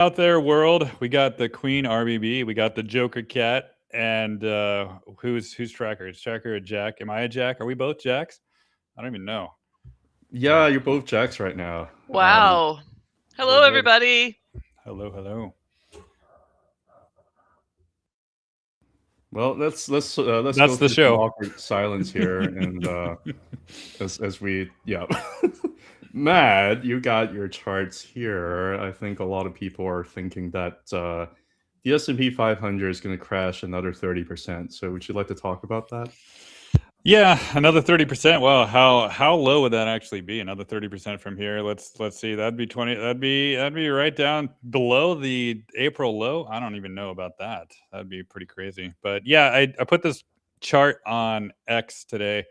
Out there, world, we got the Queen RBB, we got the Joker Cat, and who's Tracker? Is Tracker a Jack? Am I a Jack? Are we both Jacks? I don't even know. Yeah, you're both Jacks right now. Wow. We're Hello, good. everybody. Hello, hello. Well, let's That's go the through some show. awkward silence here, and as we Matt, you got your charts here. I think a lot of people are thinking that the S&P 500 is going to crash another 30%. So, would you like to talk about that? Yeah, another 30%. Well, how low would that actually be? Another 30% from here. Let's see. That'd be 20. That'd be right down below the April low. I don't even know about that. That'd be pretty crazy. But yeah, I put this chart on X today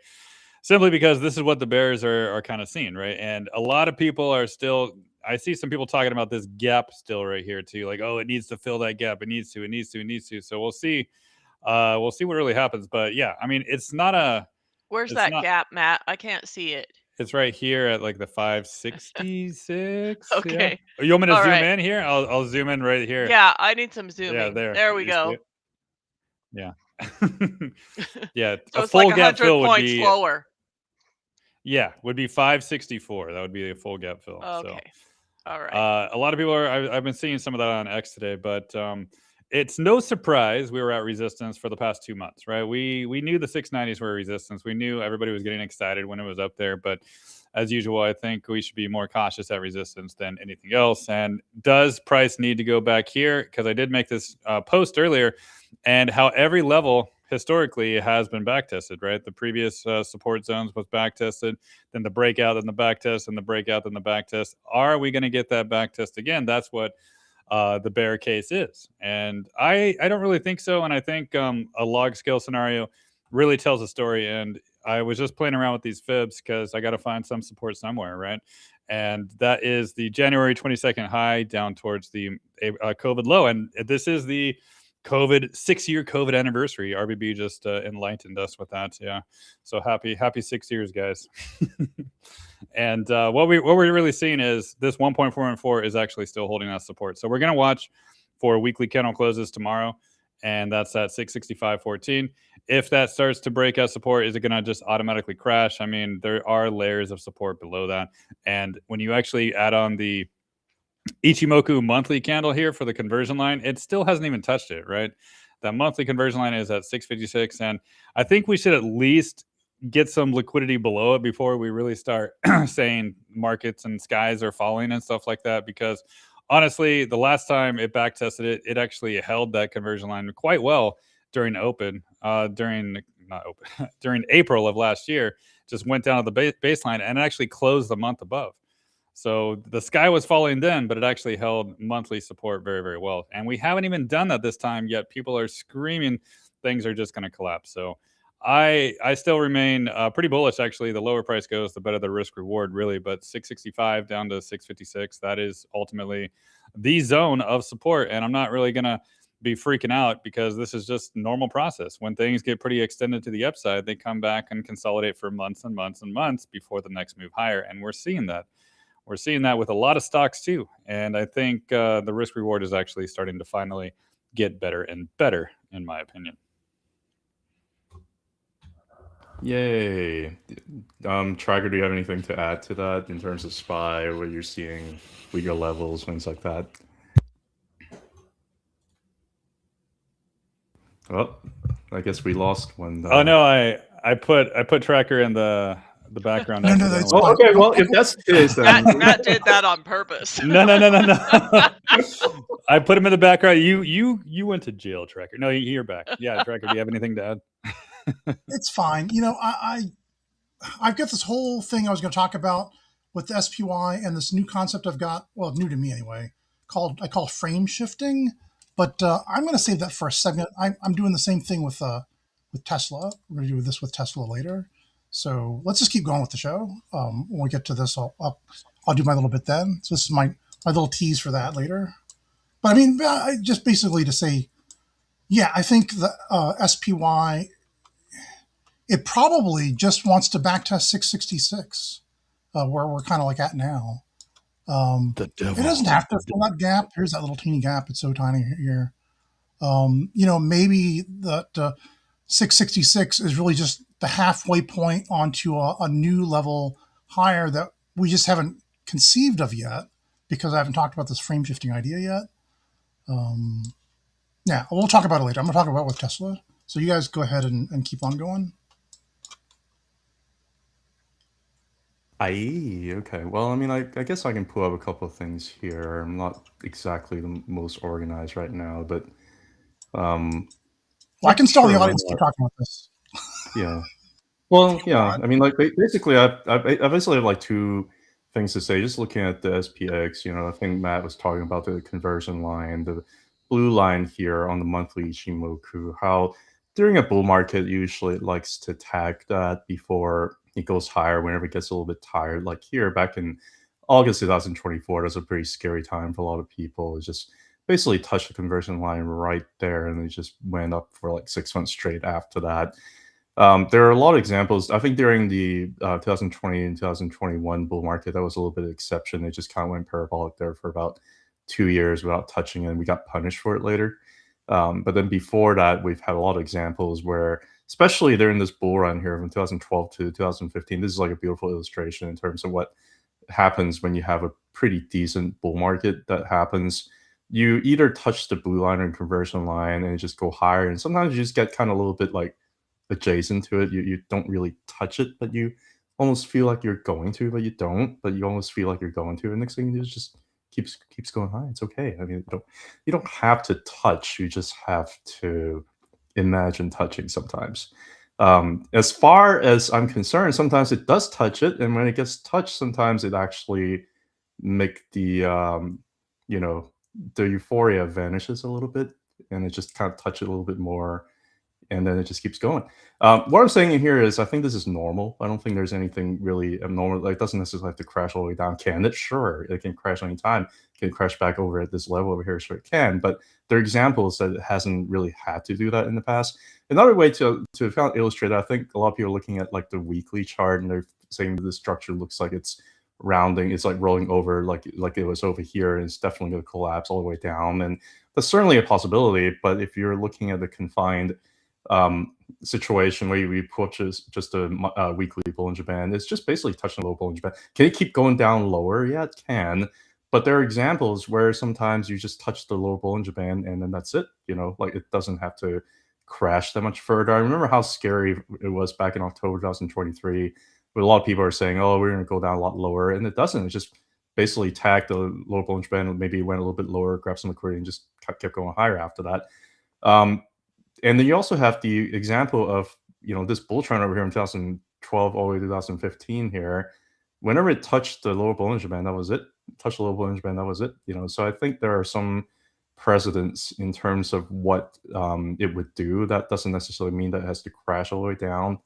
simply because this is what the bears are kind of seeing, right? And a lot of people are still. I see some people talking about this gap still right here too. Like, oh, it needs to fill that gap. It needs to. It needs to. It needs to. So we'll see. We'll see what really happens. But yeah, I mean, it's not a. Where's It's that not. gap, Matt? I can't see it. It's right here at like the 566. Yeah. Okay. You want me to All zoom right. in here? I'll zoom in right here. Yeah, I need some Yeah, zooming. there. There we You see go. it? Yeah. Yeah. So A it's like full gap 100 fill would points be lower. would be 564. That would be a full gap fill. So Okay. All right. a lot of people are. I've been seeing some of that on X today, but it's no surprise we were at resistance for the past 2 months, right? We knew the 690s were resistance. We knew everybody was getting excited when it was up there, but as usual, I think we should be more cautious at resistance than anything else. And does price need to go back here? Because I did make this post earlier, and how every level historically has been back tested, right? The previous support zones was back tested, then the breakout, then the back test, and the breakout, then the back test. Are we going to get that back test again? That's what the bear case is. And I don't really think so. And I think a log scale scenario really tells a story. And I was just playing around with these fibs because I got to find some support somewhere, right? And that is the January 22nd high down towards the COVID low. And this is the 6-year COVID anniversary. RBB just enlightened us with that. Yeah. So happy 6 years, guys. And what we're really seeing is this 1.414 is actually still holding us support. So we're going to watch for weekly candle closes tomorrow, and that's at 665.14. If that starts to break out support, is it going to just automatically crash? I mean, there are layers of support below that, and when you actually add on the Ichimoku monthly candle here for the conversion line, it still hasn't even touched it, right? That monthly conversion line is at 656, and I think we should at least get some liquidity below it before we really start saying markets and skies are falling and stuff like that. Because honestly, the last time it back tested it, it actually held that conversion line quite well during open, during not open, during April of last year. Just went down to the baseline and actually closed the month above. So the sky was falling then, but it actually held monthly support very, very well. And we haven't even done that this time yet. People are screaming things are just going to collapse. So I still remain pretty bullish. Actually, the lower price goes, the better the risk reward, really. But 665 down to 656, that is ultimately the zone of support. And I'm not really gonna be freaking out because this is just normal process. When things get pretty extended to the upside, they come back and consolidate for months and months and months before the next move higher. And we're seeing that. We're seeing that with a lot of stocks too. And I think the risk reward is actually starting to finally get better and better, in my opinion. Yay. Tracker, do you have anything to add to that in terms of SPY, where you're seeing weaker levels, things like that? Well, I guess we lost one. Oh no, I put Tracker in the background. No, that's Oh, fine. okay. Well, if that's the case, then Matt did that on purpose. No. I put him in the background. You went to jail, Tracker. No, you're back. Yeah, Tracker. Do you have anything to add? It's fine. I've got this whole thing I was going to talk about with the SPY and this new concept I've got, well, new to me anyway, I call frame shifting. But I'm going to save that for a second. I'm doing the same thing with Tesla. We're going to do this with Tesla later. So let's just keep going with the show. When we get to this, I'll do my little bit then. So this is my little tease for that later. But I mean, just basically to say, yeah, I think the SPY, it probably just wants to backtest 666, where we're kind of like at now. The It devil. doesn't have to fill that gap. Here's that little teeny gap. It's so tiny here. Maybe that 666 is really just the halfway point onto a new level higher that we just haven't conceived of yet because I haven't talked about this frame shifting idea yet. Yeah, we'll talk about it later. I'm going to talk about it with Tesla. So you guys go ahead and keep on going. Okay. Well, I mean, I guess I can pull up a couple of things here. I'm not exactly the most organized right now, but Well, I can stall sure, the why audience to keep not? talking about this. Yeah. Well, If you yeah. want. I mean, like basically, I basically have like two things to say. Just looking at the SPX, I think Matt was talking about the conversion line, the blue line here on the monthly Ichimoku. How during a bull market, usually it likes to tag that before it goes higher. Whenever it gets a little bit tired, like here back in August 2024, that was a pretty scary time for a lot of people. It just basically touched the conversion line right there, and it just went up for like 6 months straight after that. There are a lot of examples. I think during the 2020 and 2021 bull market, that was a little bit of exception. It just kind of went parabolic there for about 2 years without touching it, and we got punished for it later. But then before that, we've had a lot of examples where, especially during this bull run here from 2012 to 2015, this is like a beautiful illustration in terms of what happens when you have a pretty decent bull market that happens. You either touch the blue line or conversion line and just go higher, and sometimes you just get kind of a little bit like adjacent to it. You don't really touch it, but you almost feel like you're going to, but you don't. But you almost feel like you're going to. And next thing it just keeps going high. It's okay. I mean, you don't have to touch. You just have to imagine touching sometimes. As far as I'm concerned, sometimes it does touch it, and when it gets touched, sometimes it actually make the euphoria vanishes a little bit, and it just kind of touch it a little bit more, and then it just keeps going. What I'm saying in here is I think this is normal. I don't think there's anything really abnormal. Like, it doesn't necessarily have to crash all the way down. Can it? Sure. It can crash anytime. It can crash back over at this level over here. Sure, it can. But there are examples that it hasn't really had to do that in the past. Another way to kind of illustrate that, I think a lot of people are looking at like the weekly chart, and they're saying that the structure looks like it's rounding. It's like rolling over like it was over here, and it's definitely going to collapse all the way down. And that's certainly a possibility. But if you're looking at the confined situation where we put just a weekly Bollinger Band, it's just basically touching a low Bollinger Band. Can it keep going down lower? Yeah, it can. But there are examples where sometimes you just touch the lower Bollinger Band and then that's it. Like it doesn't have to crash that much further. I remember how scary it was back in October 2023, where a lot of people are saying, "Oh, we're going to go down a lot lower," and it doesn't. It just basically tagged the lower Bollinger Band, maybe went a little bit lower, grabbed some liquidity, and just kept going higher after that. And then you also have the example of this bull trend over here in 2012 all the way to 2015 here. Whenever it touched the lower Bollinger Band, that was it. Touched the lower Bollinger Band, that was it. So I think there are some precedents in terms of what it would do. That doesn't necessarily mean that it has to crash all the way down.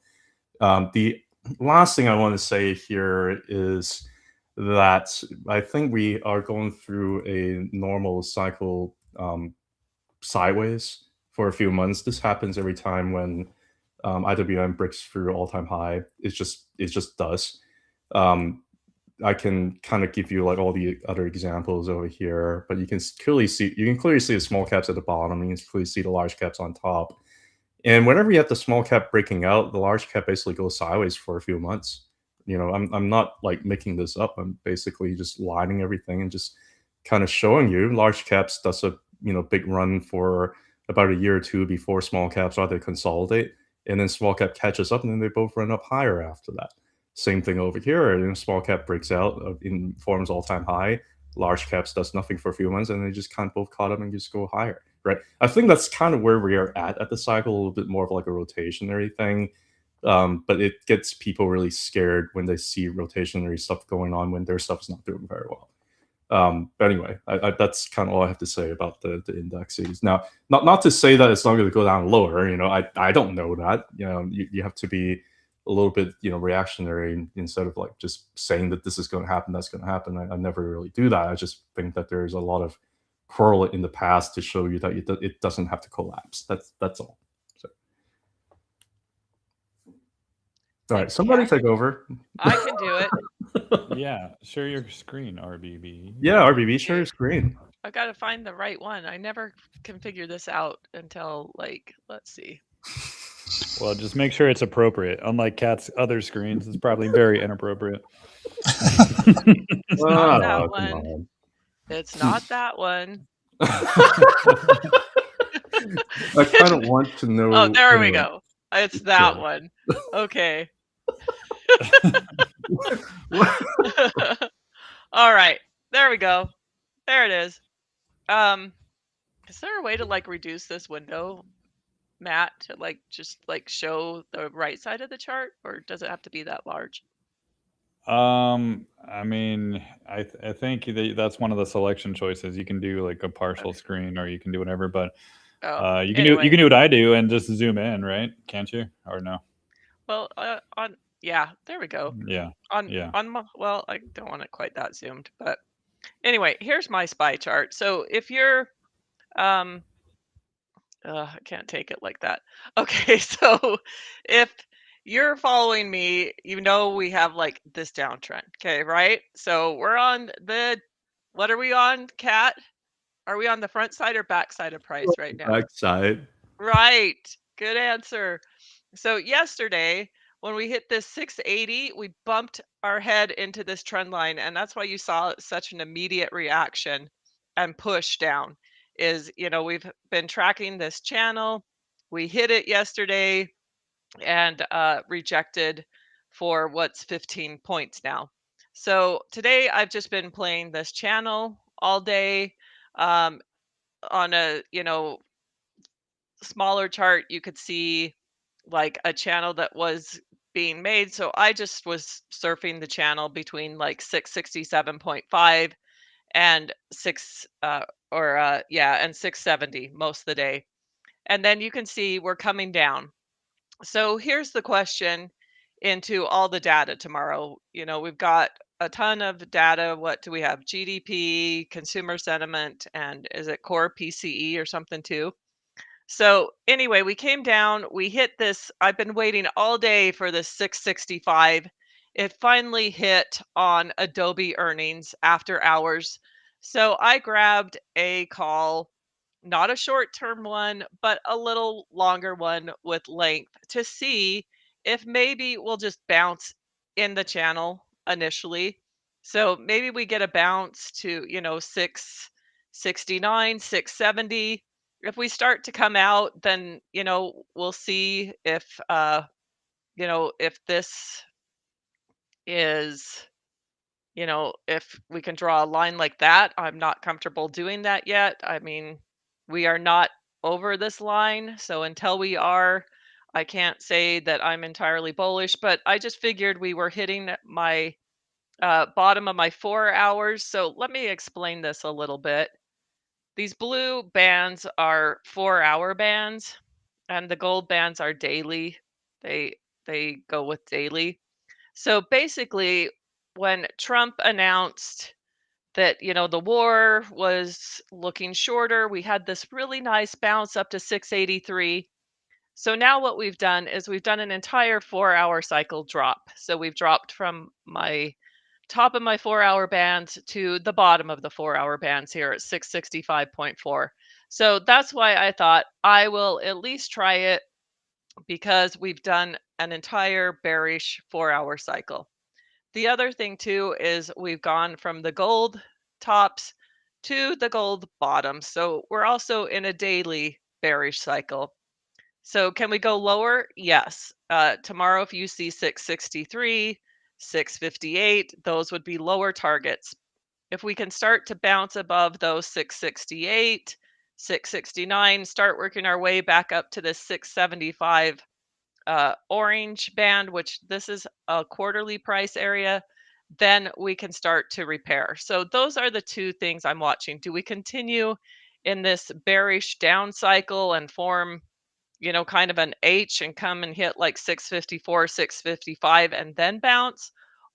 The last thing I want to say here is that I think we are going through a normal cycle sideways for a few months. This happens every time when IWM breaks through all-time high. It just does. I can kind of give you like all the other examples over here, but you can clearly see the small caps at the bottom. You can clearly see the large caps on top. And whenever you have the small cap breaking out, the large cap basically goes sideways for a few months. I'm not like making this up. I'm basically just lining everything and just kind of showing you large caps does a big run for about a year or two before small caps start to consolidate, and then small cap catches up, and then they both run up higher after that. Same thing over here. And small cap breaks out, forms all-time high. Large caps does nothing for a few months, and they just kind of both caught up and just go higher, right? I think that's kind of where we are at the cycle, a little bit more of like a rotationary thing. But it gets people really scared when they see rotationary stuff going on when their stuff is not doing very well. But anyway, that's kind of all I have to say about the indexes. Now, not to say that it's not going to go down lower. I don't know that. You have to be a little bit reactionary instead of like just saying that this is going to happen, that's going to happen. I never really do that. I just think that there's a lot of correlate in the past to show you that it doesn't have to collapse. That's all. So. All right, somebody take over. I can do it. Yeah, share your screen, RBB. Yeah, RBB, share your screen. I gotta find the right one. I never can figure this out until like, let's see. Well, just make sure it's appropriate. Unlike Kat's other screens, it's probably very inappropriate. It's not that Oh, come one. on. It's not that one. I kind of want to know. Oh, there we anyway. go. It's that Sure. one. Okay. All right. There we go. There it is. Is there a way to like reduce this window, Matt, to like just like show the right side of the chart, or does it have to be that large? I mean, I think that's one of the selection choices. You can do like a partial Okay. screen, or you can do whatever. But Oh, you can anyway. do what I do and just zoom in, right? Can't you? Or no? Well, yeah, there we go. Yeah. Yeah. On my, well, I don't want it quite that zoomed, but anyway, here's my SPY chart. So if you're I can't take it like that. Okay, so if you're following me, you know we have like this downtrend. Okay, right? So we're on the, what are we on, Kat? Are we on the front side or back side of price right now? Backside. Right. Good answer. So yesterday, when we hit this 680, we bumped our head into this trend line, and that's why you saw such an immediate reaction and push down. Is, we've been tracking this channel. We hit it yesterday and rejected for what's 15 points now. So today I've just been playing this channel all day. On a, smaller chart, you could see like a channel that was being made. So I just was surfing the channel between like 667.5 and 670 most of the day. And then you can see we're coming down. So here's the question into all the data tomorrow. We've got a ton of data. What do we have? GDP, consumer sentiment, and is it core PCE or something too? So anyway, we came down, we hit this. I've been waiting all day for this 665. It finally hit on Adobe earnings after hours. So I grabbed a call, not a short-term one, but a little longer one with length to see if maybe we'll just bounce in the channel initially. So maybe we get a bounce to, 669, 670. If we start to come out, then we'll see if this is, if we can draw a line like that. I'm not comfortable doing that yet. I mean, we are not over this line, so until we are, I can't say that I'm entirely bullish, but I just figured we were hitting my bottom of my 4 hours. So let me explain this a little bit. These blue bands are 4-hour bands, and the gold bands are daily. They go with daily. So basically, when Trump announced that, the war was looking shorter, we had this really nice bounce up to 683. So now what we've done is we've done an entire 4-hour cycle drop. So we've dropped from my top of my 4-hour bands to the bottom of the 4-hour bands here at 665.4. So that's why I thought I will at least try it, because we've done an entire bearish 4-hour cycle. The other thing too is we've gone from the gold tops to the gold bottoms. So we're also in a daily bearish cycle. So can we go lower? Yes. Tomorrow, if you see 663, 658, those would be lower targets. If we can start to bounce above those 668, 669, start working our way back up to this 675 orange band, which this is a quarterly price area, then we can start to repair. So those are the two things I'm watching. Do we continue in this bearish down cycle and form, kind of an H and come and hit like 654, 655 and then bounce?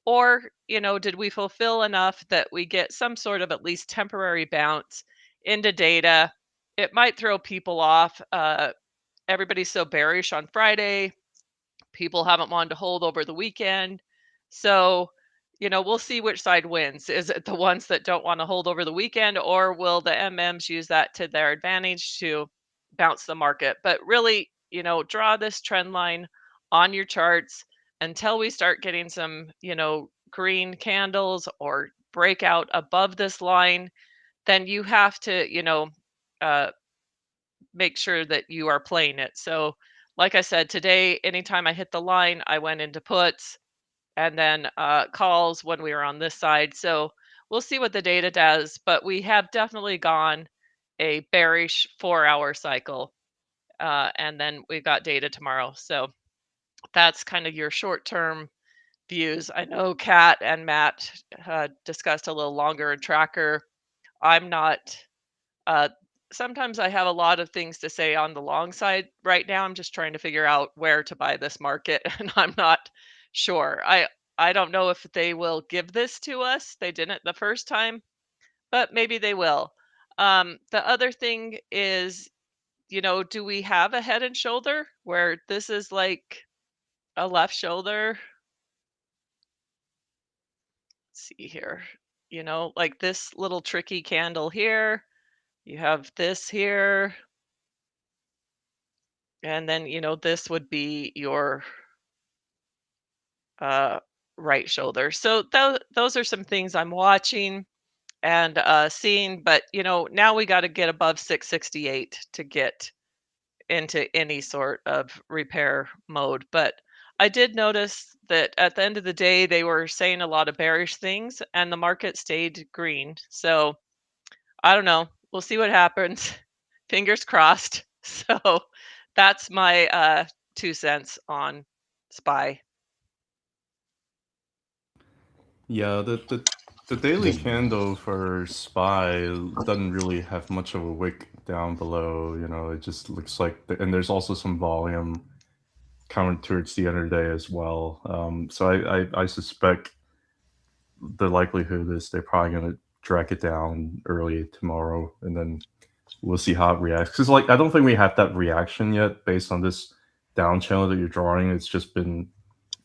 Or, did we fulfill enough that we get some sort of at least temporary bounce into data? It might throw people off. Everybody's so bearish on Friday. People haven't wanted to hold over the weekend. So, we'll see which side wins. Is it the ones that don't want to hold over the weekend, or will the MMs use that to their advantage to bounce the market? But really, draw this trend line on your charts until we start getting some, green candles or breakout above this line. Then you have to, uh, make sure that you are playing it. So, like I said, today, anytime I hit the line, I went into puts and then calls when we were on this side. So we'll see what the data does, but we have definitely gone a bearish 4-hour cycle. And then we've got data tomorrow. So that's kind of your short term views. I know Kat and Matt discussed a little longer in tracker. I'm not. Uh, Sometimes I have a lot of things to say on the long side. Right now, I'm just trying to figure out where to buy this market, and I'm not sure. I don't know if they will give this to us. They didn't the first time, but maybe they will. The other thing is, do we have a head and shoulder where this is like a left shoulder? Let's see here. Like this little tricky candle here. You have this here. And then, this would be your right shoulder. So those are some things I'm watching and seeing. But, now we got to get above 668 to get into any sort of repair mode. But I did notice that at the end of the day, they were saying a lot of bearish things and the market stayed green. So I don't know. We'll see what happens. Fingers crossed. So that's my 2 cents on SPY. Yeah, the daily candle for SPY doesn't really have much of a wick down below. It just looks like, and there's also some volume coming towards the end of the day as well. So I suspect the likelihood is they're probably going to drag it down early tomorrow, and then we'll see how it reacts. Because I don't think we have that reaction yet based on this down channel that you're drawing. It's just been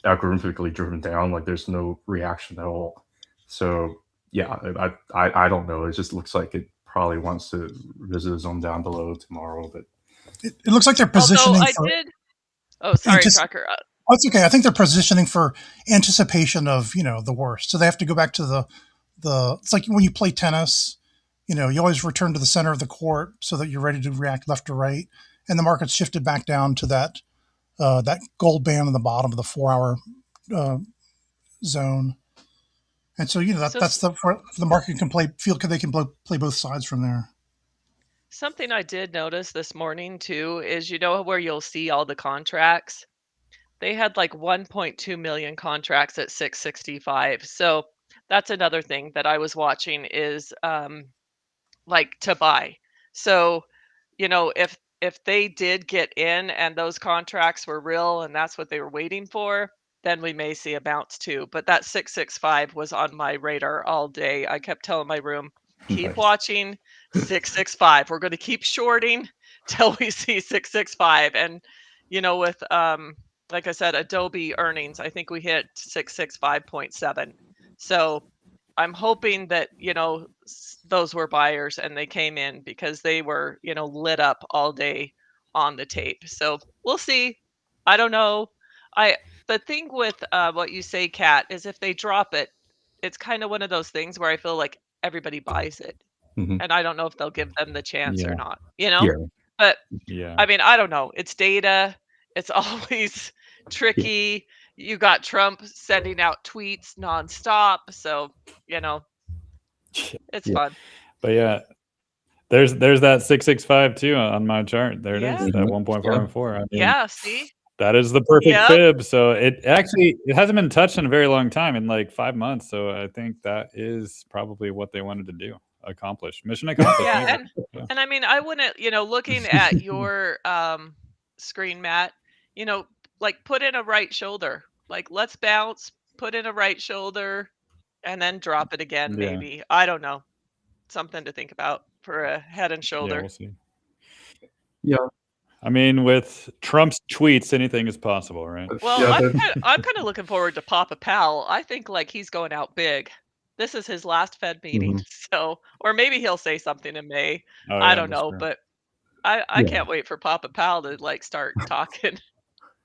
algorithmically driven down. There's no reaction at all. So yeah, I don't know. It just looks like it probably wants to visit a zone down below tomorrow. But it looks like they're positioning sorry, Tracker. Oh, it's okay. I think they're positioning for anticipation of, the worst. So they have to go back to the it's like when you play tennis, you always return to the center of the court so that you're ready to react left or right. And the market's shifted back down to that gold band on the bottom of the 4-hour zone. And so, that's the market can they can play both sides from there. Something I did notice this morning too is, where you'll see all the contracts. They had like 1.2 million contracts at 665. So that's another thing that I was watching is to buy. So, if they did get in and those contracts were real and that's what they were waiting for, then we may see a bounce too. But that 665 was on my radar all day. I kept telling my room, keep Nice. watching 665. We're going to keep shorting till we see 665. And, with like I said, Adobe earnings, I think we hit 665.7. So I'm hoping that, those were buyers and they came in because they were, lit up all day on the tape. So we'll see. I don't know. The thing with what you say, Kat, is if they drop it, it's kind of one of those things where I feel like everybody buys it. Mhm. And I don't know if they'll give them the chance or Yeah. not, Yeah. But Yeah. I mean, I don't know. It's data. It's always tricky. You got Trump sending out tweets nonstop. So, it's Yeah. fun. But yeah, there's that 665 too on my chart. There it Yeah. is, that Mhm. 1.414. I mean, Yeah, see? that is the perfect Yep. fib. So it hasn't been touched in a very long time, in like 5 months. So I think that is probably what they wanted to do, accomplish. Mission accomplished. Yeah, maybe. Yeah. and I mean, I wouldn't, looking at your screen, Matt, like put in a right shoulder. Like let's bounce, put in a right shoulder, and then drop it again, Yeah. maybe. I don't know. Something to think about for a head and Yeah, shoulder. we'll see. Yeah. I mean, with Trump's tweets, anything is possible, right? Well, Yeah, I'm kind of looking forward to Papa Powell. I think like he's going out big. This is his last Fed meeting, Mhm. so or maybe he'll say something in May. Oh I yeah, don't that's know, true. but I Yeah. can't wait for Papa Powell to like start talking.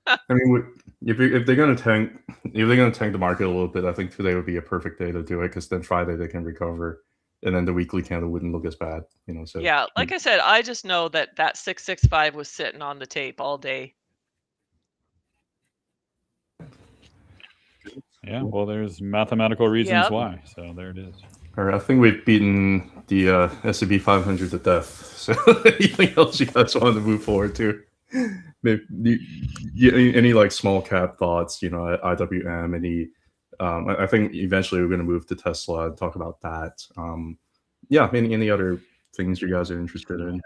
I mean, if they're gonna tank the market a little bit, I think today would be a perfect day to do it because then Friday they can recover, and then the weekly candle wouldn't look as bad, you know. So Yeah, like I said, I just know that 665 was sitting on the tape all day. Yeah, well, there's mathematical reasons Yep. why. So there it is. all right, I think we've beaten the S&P 500 to death. So anything else you guys want to move forward to? Maybe any like small cap thoughts, you know, IWM, any I think eventually we're going to move to Tesla and talk about that. Yeah, any other things you guys are interested in?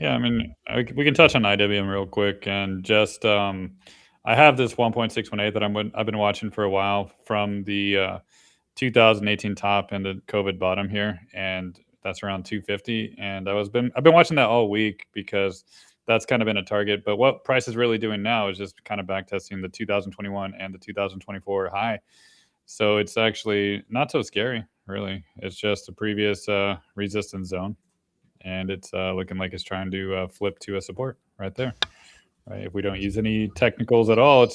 Yeah, I mean, we can touch on IWM real quick and just I have this 1.618 that I've been watching for a while from the 2018 top and the COVID bottom here, and that's around 250. And I've been watching that all week because that's kind of been a target. But what price is really doing now is just kind of back testing the 2021 and the 2024 high. So it's actually not so scary, really. It's just a previous resistance zone, and it's looking like it's trying to flip to a support right there. Right, if we don't use any technicals at all, it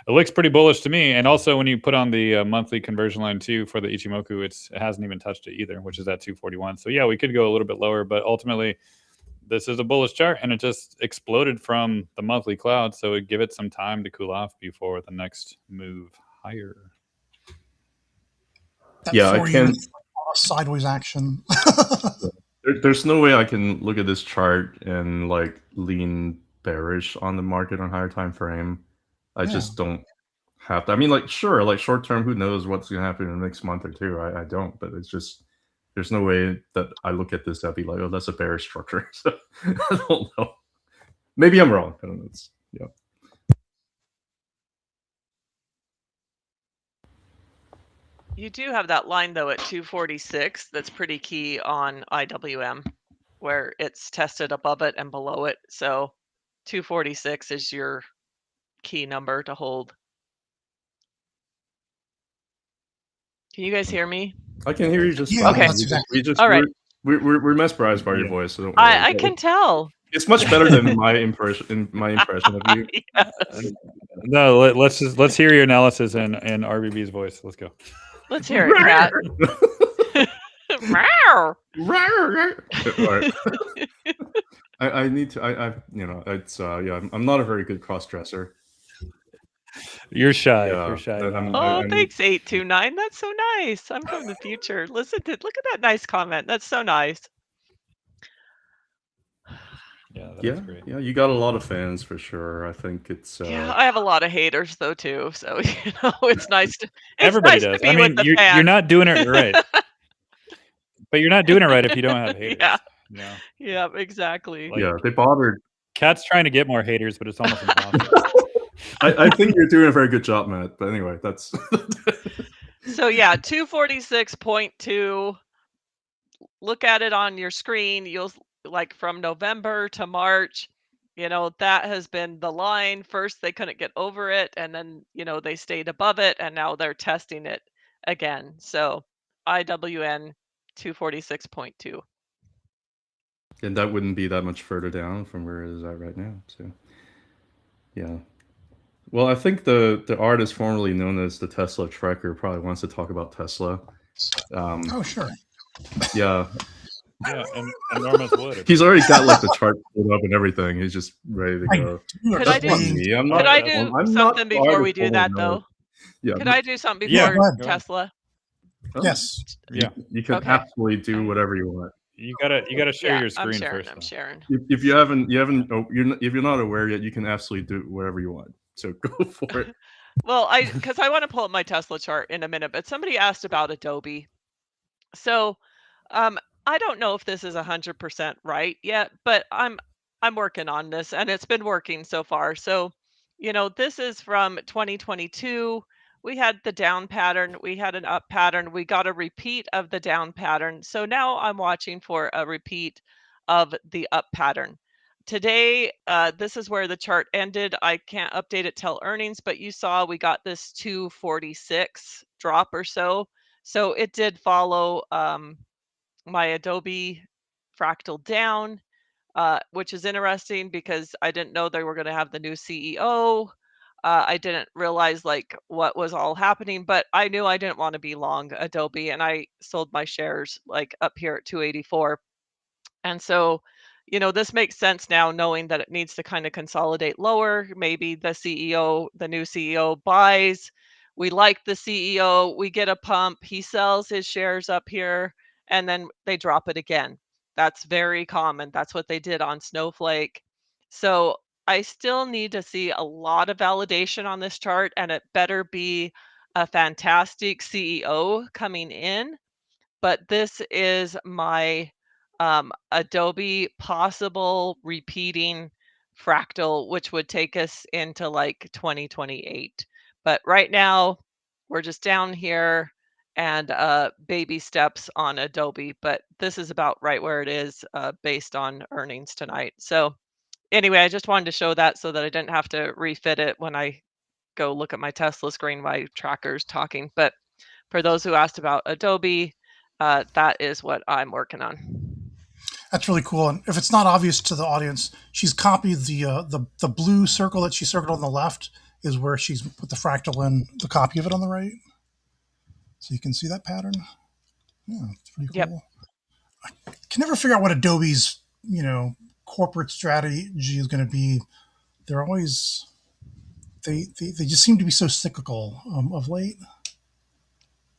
looks pretty bullish to me. And also, when you put on the monthly conversion line too for the Ichimoku, it hasn't even touched it either, which is at 241. So yeah, we could go a little bit lower, but ultimately, this is a bullish chart, and it just exploded from the monthly cloud. So give it some time to cool off before the next move higher. That Yeah, I 4 can't. unit sideways action. There's no way I can look at this chart and like lean bearish on the market on higher time frame. I just don't have to. I mean, like, sure, like short term, who knows what's gonna happen in the next month or two? I don't, but it's just there's no way that I look at this and be like, oh, that's a bearish structure. So I don't know. Maybe I'm wrong. I don't know. Yeah. You do have that line though at 246 that's pretty key on IWM where it's tested above it and below it. So 246 is your key number to hold. Can you guys hear me? I can hear you just Yeah, fine. Okay. that's exactly. All right. We're mesmerized by your Yeah. voice. So don't worry. I can tell. It's much better than my impression of you. Yes. No, let's hear your analysis in RBB's voice. Let's go. Let's hear it, Kat. Meow. Alright. I need to. I you know it's yeah. I'm not a very good cross dresser. You're shy. Yeah, You're shy. and now. Oh, I'm- thanks, 829. That's so nice. I'm from the future. Look at that nice comment. That's so nice. Yeah, that is Yeah, great. yeah. You got a lot of fans for sure. I think it's. Yeah, I have a lot of haters though too. So it's nice to. It's Everybody nice does. To be I mean, with the you're fans. not doing it right. But you're not doing it right if you don't have haters. Yeah. You know? Yeah, exactly. Like, yeah, they bothered. Cat's trying to get more haters, but it's almost impossible. I think you're doing a very good job, Matt. But anyway, that's. So yeah, 246.2. Look at it on your screen. You'll like from November to March, that has been the line. First they couldn't get over it, and then they stayed above it, and now they're testing it again. So IWN 246.2. And that wouldn't be that much further down from where it is at right now. So, yeah. Well, I think the artist formerly known as the Tesla Trekker probably wants to talk about Tesla. Oh, sure. Yeah. Yeah, and Norma's would. He's already got like the chart pulled up and everything. He's just ready to go. Could I That's do- not me. I'm Could not, I do I'm not something the before we artist do that formerly known. though? Yeah. Could I do something Yeah, before go ahead. Tesla? Oh, Yes. Yeah. You can Okay. absolutely do whatever you want. You gotta share Yeah, your screen I'm sharing. first. I'm though. sharing. If you're not aware yet, you can absolutely do whatever you want. So go for it. Well, because I want to pull up my Tesla chart in a minute, but somebody asked about Adobe. So, I don't know if this is 100% right yet, but I'm working on this, and it's been working so far. So, this is from 2022. We had the down pattern, we had an up pattern, we got a repeat of the down pattern. So now I'm watching for a repeat of the up pattern. today, this is where the chart ended. I can't update it till earnings, but you saw we got this 246 drop or so. So it did follow my Adobe fractal down, which is interesting because I didn't know they were going to have the new CEO. I didn't realize like what was all happening, but I knew I didn't want to be long Adobe, and I sold my shares like up here at 284. And so, this makes sense now knowing that it needs to kind of consolidate lower. Maybe the new CEO buys. We like the CEO, we get a pump, he sells his shares up here, and then they drop it again. That's very common. That's what they did on Snowflake. So I still need to see a lot of validation on this chart, and it better be a fantastic CEO coming in. But this is my Adobe possible repeating fractal, which would take us into like 2028. But right now, we're just down here and baby steps on Adobe. But this is about right where it is based on earnings tonight. So anyway, I just wanted to show that so that I didn't have to refit it when I go look at my Tesla screen while tracker's talking. But for those who asked about Adobe, that is what I'm working on. That's really cool. And if it's not obvious to the audience, she's copied the blue circle that she circled on the left is where she's put the fractal in the copy of it on the right. So you can see that pattern. Yeah, it's pretty cool. Yep. I can never figure out what Adobe's corporate strategy is going to be. They're always they just seem to be so cyclical of late.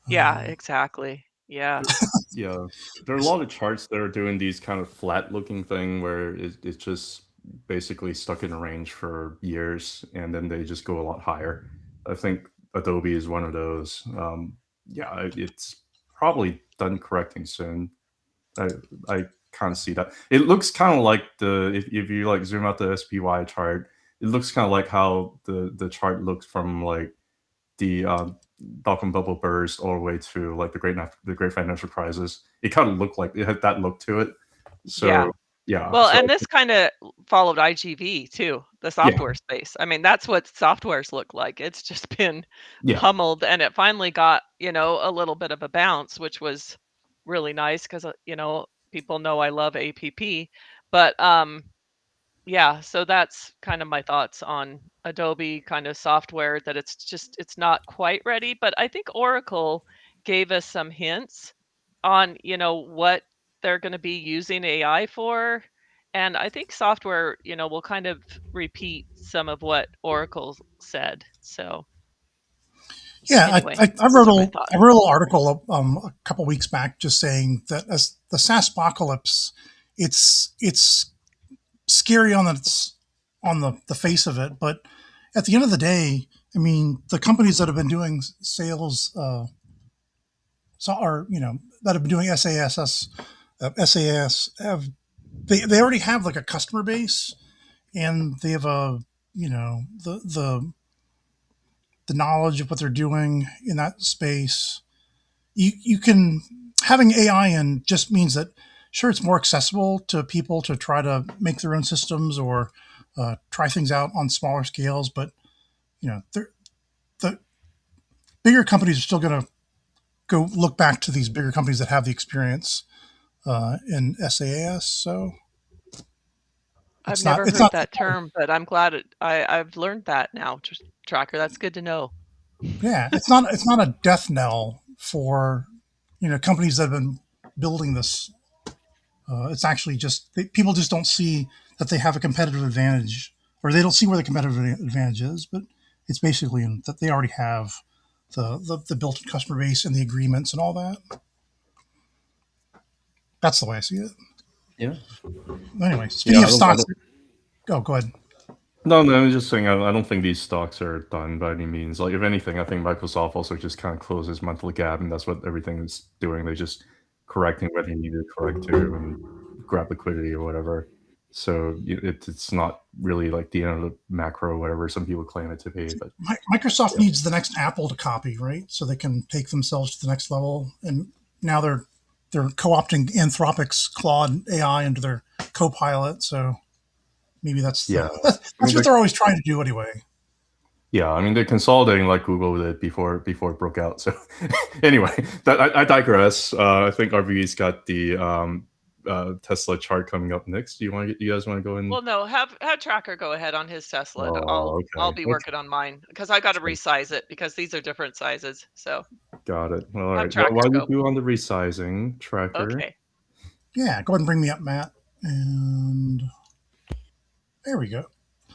Yeah, exactly. Yeah. Yeah, there are a lot of charts that are doing these kind of flat looking thing where it's just basically stuck in a range for years and then they just go a lot higher. I think Adobe is one of those. Yeah, it's probably done correcting soon. I can't see that. It looks kind of like if you like zoom out the SPY chart, it looks kind of like how the chart looks from like the dot-com bubble burst all the way to like the great financial crisis. It kind of looked like it had that look to it. So yeah. Well, so and this kind of followed IGV too, the software space. I mean, that's what softwares look like. It's just been pummeled, and it finally got a little bit of a bounce, which was really nice because people know I love APP. But yeah, so that's kind of my thoughts on Adobe kind of software, that it's not quite ready. But I think Oracle gave us some hints on, what they're going to be using AI for. And I think software, will kind of repeat some of what Oracle said. So yeah, anyway, I wrote a little article a couple weeks back just saying that as the SaaS apocalypse, it's scary on the face of it, but at the end of the day, I mean, the companies that have been doing sales, that have been doing SAS they already have like a customer base, and they have the knowledge of what they're doing in that space. You can having AI in just means that sure it's more accessible to people to try to make their own systems or try things out on smaller scales, but the bigger companies are still going to go look back to these bigger companies that have the experience in SAS. So I've never heard that term, but I'm glad I've learned that now, Tracker. That's good to know. Yeah, it's not a death knell for companies that have been building this. It's actually just people just don't see that they have a competitive advantage, or they don't see where the competitive advantage is. But it's basically that they already have the built-in customer base and the agreements and all that. That's the way I see it. Yeah. Anyway, speaking of stocks, go ahead. No, I'm just saying I don't think these stocks are done by any means. Like if anything, I think Microsoft also just kind of closes monthly gap, and that's what everything is doing. They're just correcting what they need to correct to and grab liquidity or whatever. So it's not really like the end of the macro or whatever some people claim it to be. But Microsoft needs the next Apple to copy, right? So they can take themselves to the next level. And now they're co-opting Anthropic's Claude AI into their Copilot. So maybe that's Yeah. that's I mean, what they're always trying to do anyway. yeah, I mean, they're consolidating like Google did before it broke out. So anyway, I digress. I think RBB's got the Tesla chart coming up next. You guys want to go in? Well, no, have Tracker go ahead on his Tesla. And Oh, I'll okay. be working on mine because I got to Sure. resize it because these are different sizes. So Got it. Well, all have right. Well, Tracker while you go. do on the resizing tracker, Okay. Yeah, go ahead and bring me up, Matt. And there we go.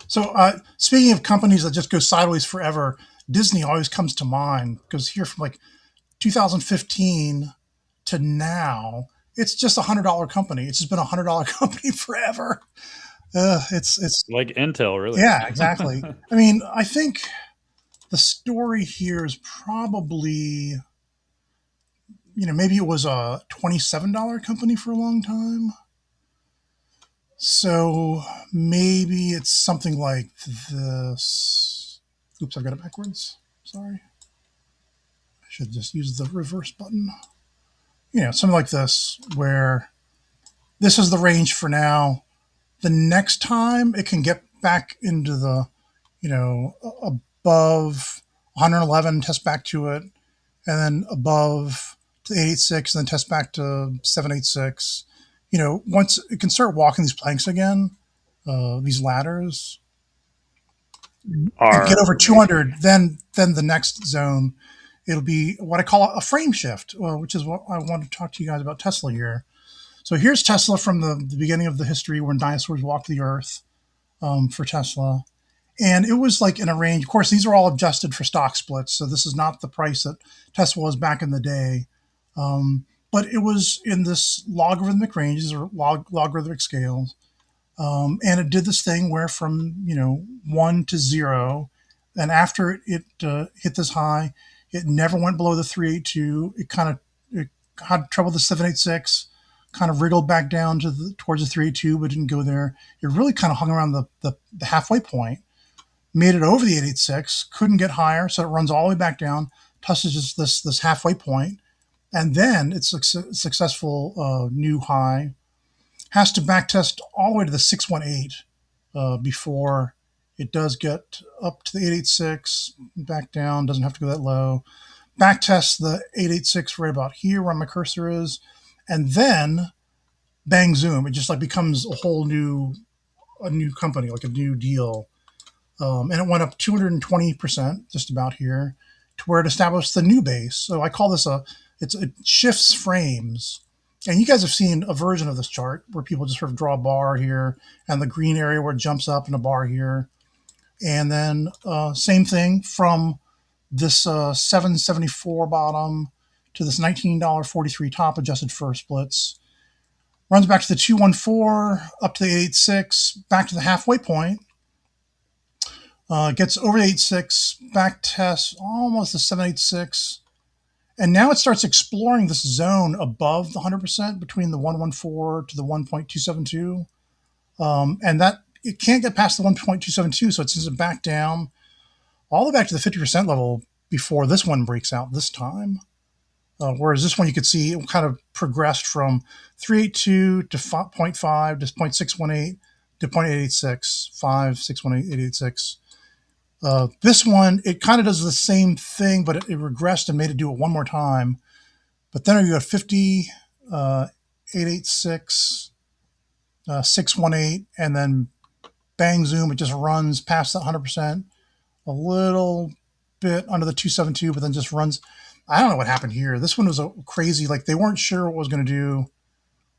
So speaking of companies that just go sideways forever, Disney always comes to mind because here from like 2015 to now, it's just $100 company. It's just been $100 company forever. It's Like Intel, really. yeah, exactly. I mean, I think the story here is probably, maybe it was a $27 company for a long time. So maybe it's something like this. Oops, I've got it backwards. Sorry. I should just use the reverse button. Something like this, where this is the range for now. The next time it can get back into the, above 111, test back to it, and then above to 886, and then test back to 786. Once it can start walking these planks again, these ladders, and get over 200, then the next zone, it'll be what I call a frame shift, which is what I want to talk to you guys about Tesla here. So here's Tesla from the beginning of the history when dinosaurs walked the earth, for Tesla. And it was like in a range. Of course, these are all adjusted for stock splits. So this is not the price that Tesla was back in the day. But it was in this logarithmic range. These are logarithmic scales. And it did this thing where from, 1 to 0, and after it hit this high, it never went below the 382. It had trouble with the 786, kind of wriggled back down towards the 382, but didn't go there. It really kind of hung around the halfway point, made it over the 886, couldn't get higher, so it runs all the way back down, touches this halfway point, and then it's a successful new high. Has to backtest all the way to the 618 before it does get up to the 886, back down, doesn't have to go that low. Backtest the 886 right about here where my cursor is, and then bang zoom, it just like becomes a new company, like a new deal. And it went up 220%, just about here, to where it established the new base. So I call this it shifts frames. And you guys have seen a version of this chart where people just sort of draw a bar here and the green area where it jumps up and a bar here. And then same thing from this 774 bottom to this $19.43 top adjusted for splits. Runs back to the 214, up to the 886, back to the halfway point. Gets over the 886, back tests almost the 786. And now it starts exploring this zone above the 100% between the 114 to the 1.272. And that it can't get past the 1.272, so it sends it back down all the way back to the 50% level before this one breaks out this time. Whereas this one, you could see it kind of progressed from 382 to 0.5 to 0.618 to 0.886, 5, 618, 886. This one, it kind of does the same thing, but it regressed and made it do it one more time. But then you got 50, 886, 618, and then bang zoom, it just runs past that 100%, a little bit under the 272, but then just runs. I don't know what happened here. This one was a crazy, like they weren't sure what it was going to do,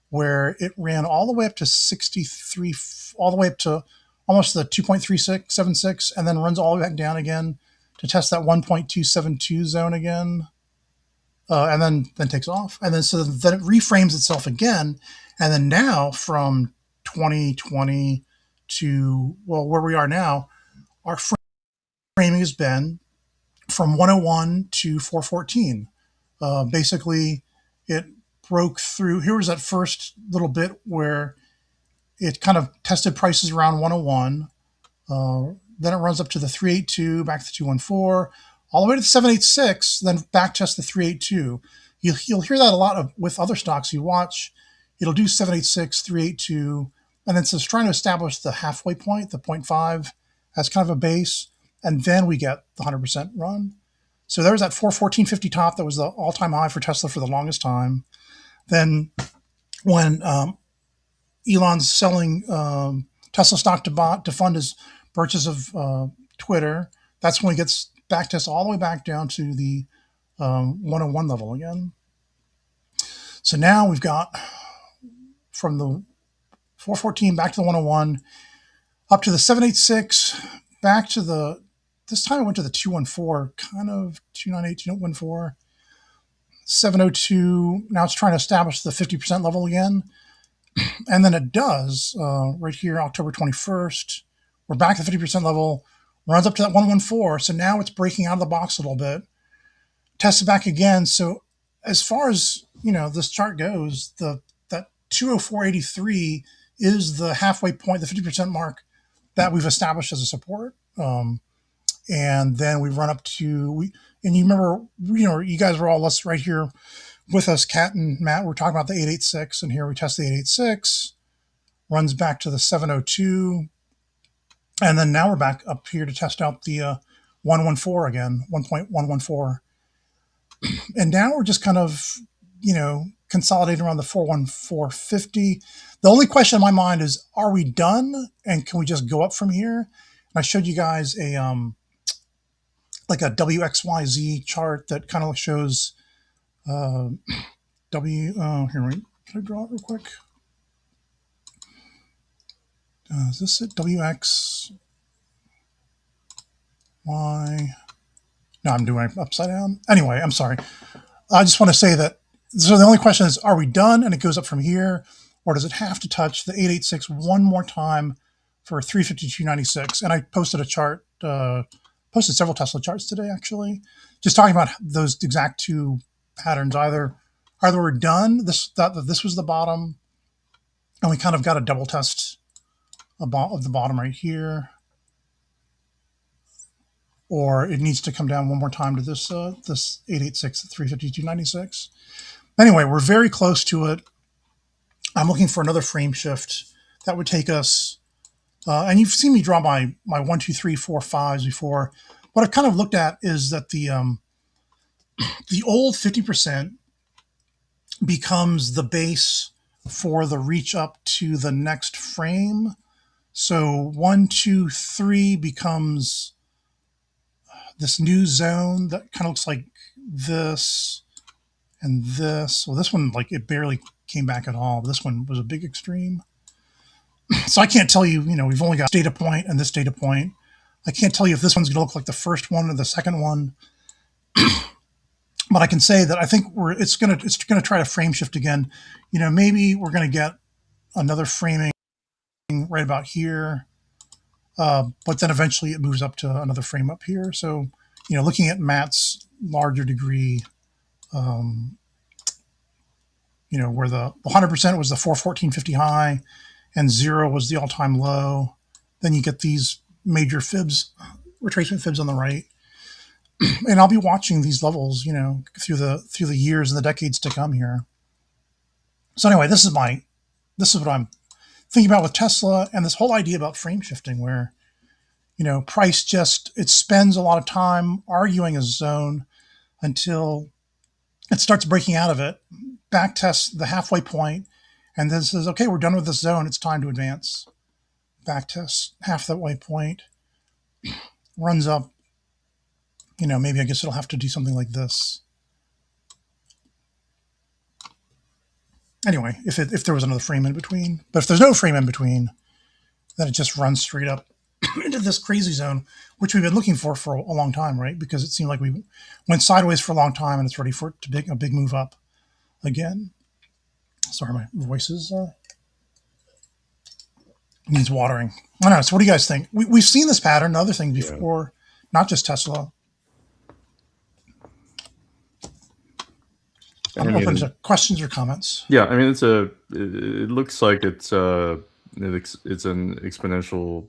where it ran all the way up to 63, all the way up to almost the 2.3676, and then runs all the way back down again to test that 1.272 zone again, and then takes off. And then so then it reframes itself again. And then now from 2020 to, well, where we are now, our framing has been from 101 to 414. Basically, it broke through. Here was that first little bit where it kind of tested prices around 101. Then it runs up to the 382, back to the 214, all the way to the 786, then back test the 382. You'll hear that a lot with other stocks you watch. It'll do 786, 382, and then it's trying to establish the halfway point, the 0.5, as kind of a base, and then we get the 100% run. So there's that 414.50 top that was the all-time high for Tesla for the longest time. Then when Elon's selling Tesla stock to fund his purchase of Twitter, that's when he gets back test all the way back down to the 101 level again. So now we've got from the 414 back to the 101, up to the 786, back to the, this time it went to the 214, kind of 298, 214, 702. Now it's trying to establish the 50% level again. And then it does right here, October 21st. We're back to the 50% level, runs up to that 114. So now it's breaking out of the box a little bit. Tests it back again. So as far as, this chart goes, that 204.83 is the halfway point, the 50% mark that we've established as a support. And then we run up to, and you remember, you guys were all us right here with us, Kat and Matt. We're talking about the 886, and here we test the 886, runs back to the 702. And then now we're back up here to test out the 114 again, 1.114. And now we're just kind of, consolidating around the 414.50. The only question in my mind is, are we done? And can we just go up from here? And I showed you guys a like a WXYZ chart that kind of shows here, wait, can I draw it real quick? Is this it? WXY? No, I'm doing it upside down. Anyway, I'm sorry. I just want to say that, so the only question is, are we done? And it goes up from here, or does it have to touch the 886 one more time for 352.96? And I posted a chart, posted several Tesla charts today, actually, just talking about those exact two patterns. Either we're done, that this was the bottom, and we kind of got a double test of the bottom right here, or it needs to come down one more time to this 886 at 352.96. Anyway, we're very close to it. I'm looking for another frame shift that would take us, and you've seen me draw my 1, 2, 3, 4, 5s before. What I've kind of looked at is that the old 50% becomes the base for the reach up to the next frame. So 1, 2, 3 becomes this new zone that kind of looks like this and this. Well, this one, like, it barely came back at all. But this one was a big extreme. So I can't tell you, we've only got data point and this data point. I can't tell you if this one's going to look like the first one or the second one. But I can say that I think it's going to try to frame shift again. Maybe we're going to get another framing right about here. But then eventually it moves up to another frame up here. So, looking at Matt's larger degree, where the 100% was the 414.50 high and 0 was the all-time low, then you get these major fibs, retracement fibs on the right. And I'll be watching these levels, through the years and the decades to come here. So anyway, this is what I'm thinking about with Tesla and this whole idea about frame shifting, where, price it spends a lot of time arguing a zone until it starts breaking out of it, back tests the halfway point, and then says, okay, we're done with this zone. It's time to advance. Back tests half that way point, runs up. Maybe I guess it'll have to do something like this. Anyway, if there was another frame in between. But if there's no frame in between, then it just runs straight up into this crazy zone, which we've been looking for a long time, right? Because it seemed like we went sideways for a long time, and it's ready for it to make a big move up again. Sorry, my voice is needs watering. I don't know. So what do you guys think? We've seen this pattern, other things before, not just Tesla. I'm open to questions or comments. Yeah, I mean, it looks like it's an exponential,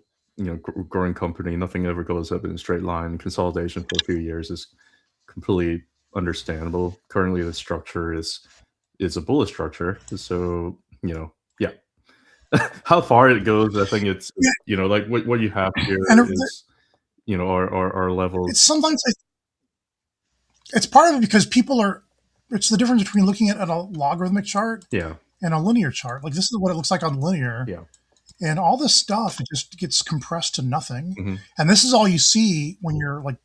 growing company. Nothing ever goes up in a straight line. Consolidation for a few years is completely understandable. Currently, the structure is a bullish structure. So, yeah. how far it goes, I think it's, Yeah. you know, like what you have here And is, you know, our levels. it's sometimes it's part of it because people are. It's the difference between looking at a logarithmic chart Yeah, and a linear chart. Like this is what it looks like on linear, yeah. and all this stuff it just gets compressed to nothing. Mhm. And this is all you see when you're like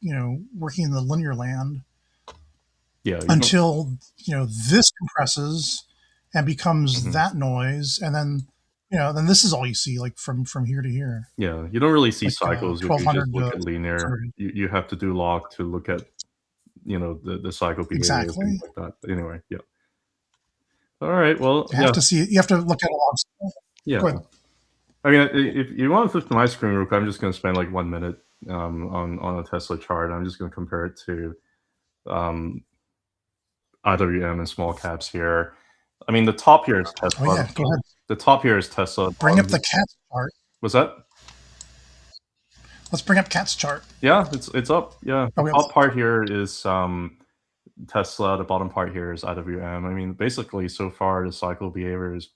working in the linear land Yeah, you don't. until this compresses and becomes Mhm. that noise, and then this is all you see like from here to here, Yeah, you don't really see like cycles if you just 1200 look to at linear. 600. You have to do log to look at, you know, the cycle behavior, things Exactly. like that. But anyway, yeah. All right, well, You have yeah, to see it. You have to look at logs. yeah. Go ahead. I mean, if you want to flip to my screen real quick, I'm just going to spend like 1 minute on a Tesla chart. I'm just going to compare it to um, IWM and small caps here. I mean, the top here is Oh Tesla. yeah, go ahead. The top here is Tesla. Bring up the cat's chart. Was that? Let's bring up cat's chart. Yeah, it's up. Yeah, the Oh, top part here is Tesla. The bottom part here is IWM. I mean, basically, so far the cycle behavior is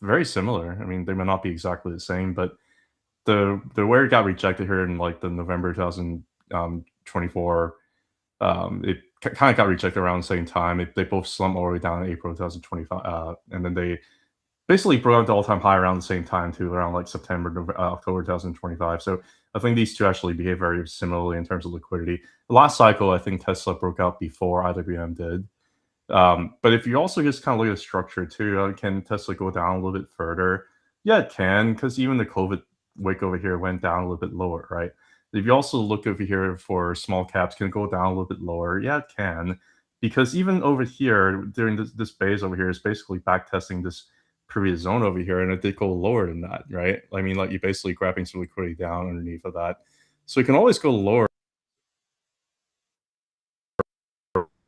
very similar. I mean, they may not be exactly the same, but the where it got rejected here in like the November 2024, it kind of got rejected around the same time. They both slumped all the way down in April 2025, and then they basically broke out the all-time high around the same time too, around like September, October 2025. So I think these two actually behave very similarly in terms of liquidity. The last cycle, I think Tesla broke out before IWM did. But if you also just kind of look at the structure too, can Tesla go down a little bit further? Yeah, it can, because even the COVID wick over here went down a little bit lower, right? If you also look over here for small caps, can it go down a little bit lower? Yeah, it can, because even over here during this base over here is basically back testing this previous zone over here, and it did go lower than that, right? I mean, like you're basically grabbing some liquidity down underneath of that, so it can always go lower.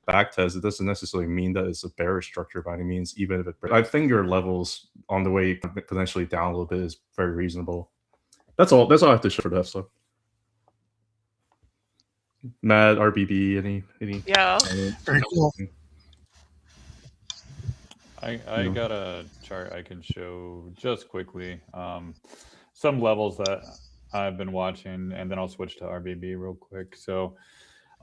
Back test, it doesn't necessarily mean that it's a bearish structure by any means, even if it. I think your levels on the way potentially down a little bit is very reasonable. That's all. That's all I have to show for that stuff. Matt, RBB, any? Yeah. Very cool. I got a chart I can show just quickly. Some levels that I've been watching, and then I'll switch to RBB real quick. So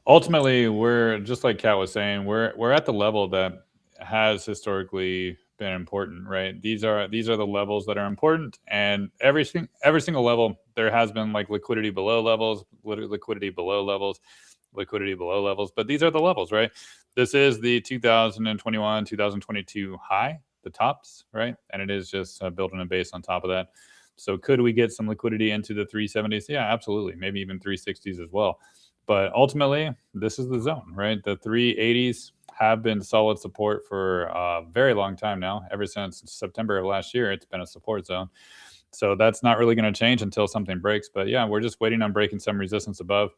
ultimately, we're just like Kat was saying, we're at the level that has historically been important, right? These are the levels that are important, and every single level there has been like liquidity below levels, liquidity below levels, liquidity below levels, but these are the levels, right? This is the 2021 2022 high, the tops, right? And it is just building a base on top of that. So could we get some liquidity into the 370s? Yeah, absolutely. Maybe even 360s as well. But ultimately, this is the zone, right? The 380s have been solid support for a very long time now. Ever since September of last year, it's been a support zone. So that's not really going to change until something breaks. But yeah, we're just waiting on breaking some resistance above.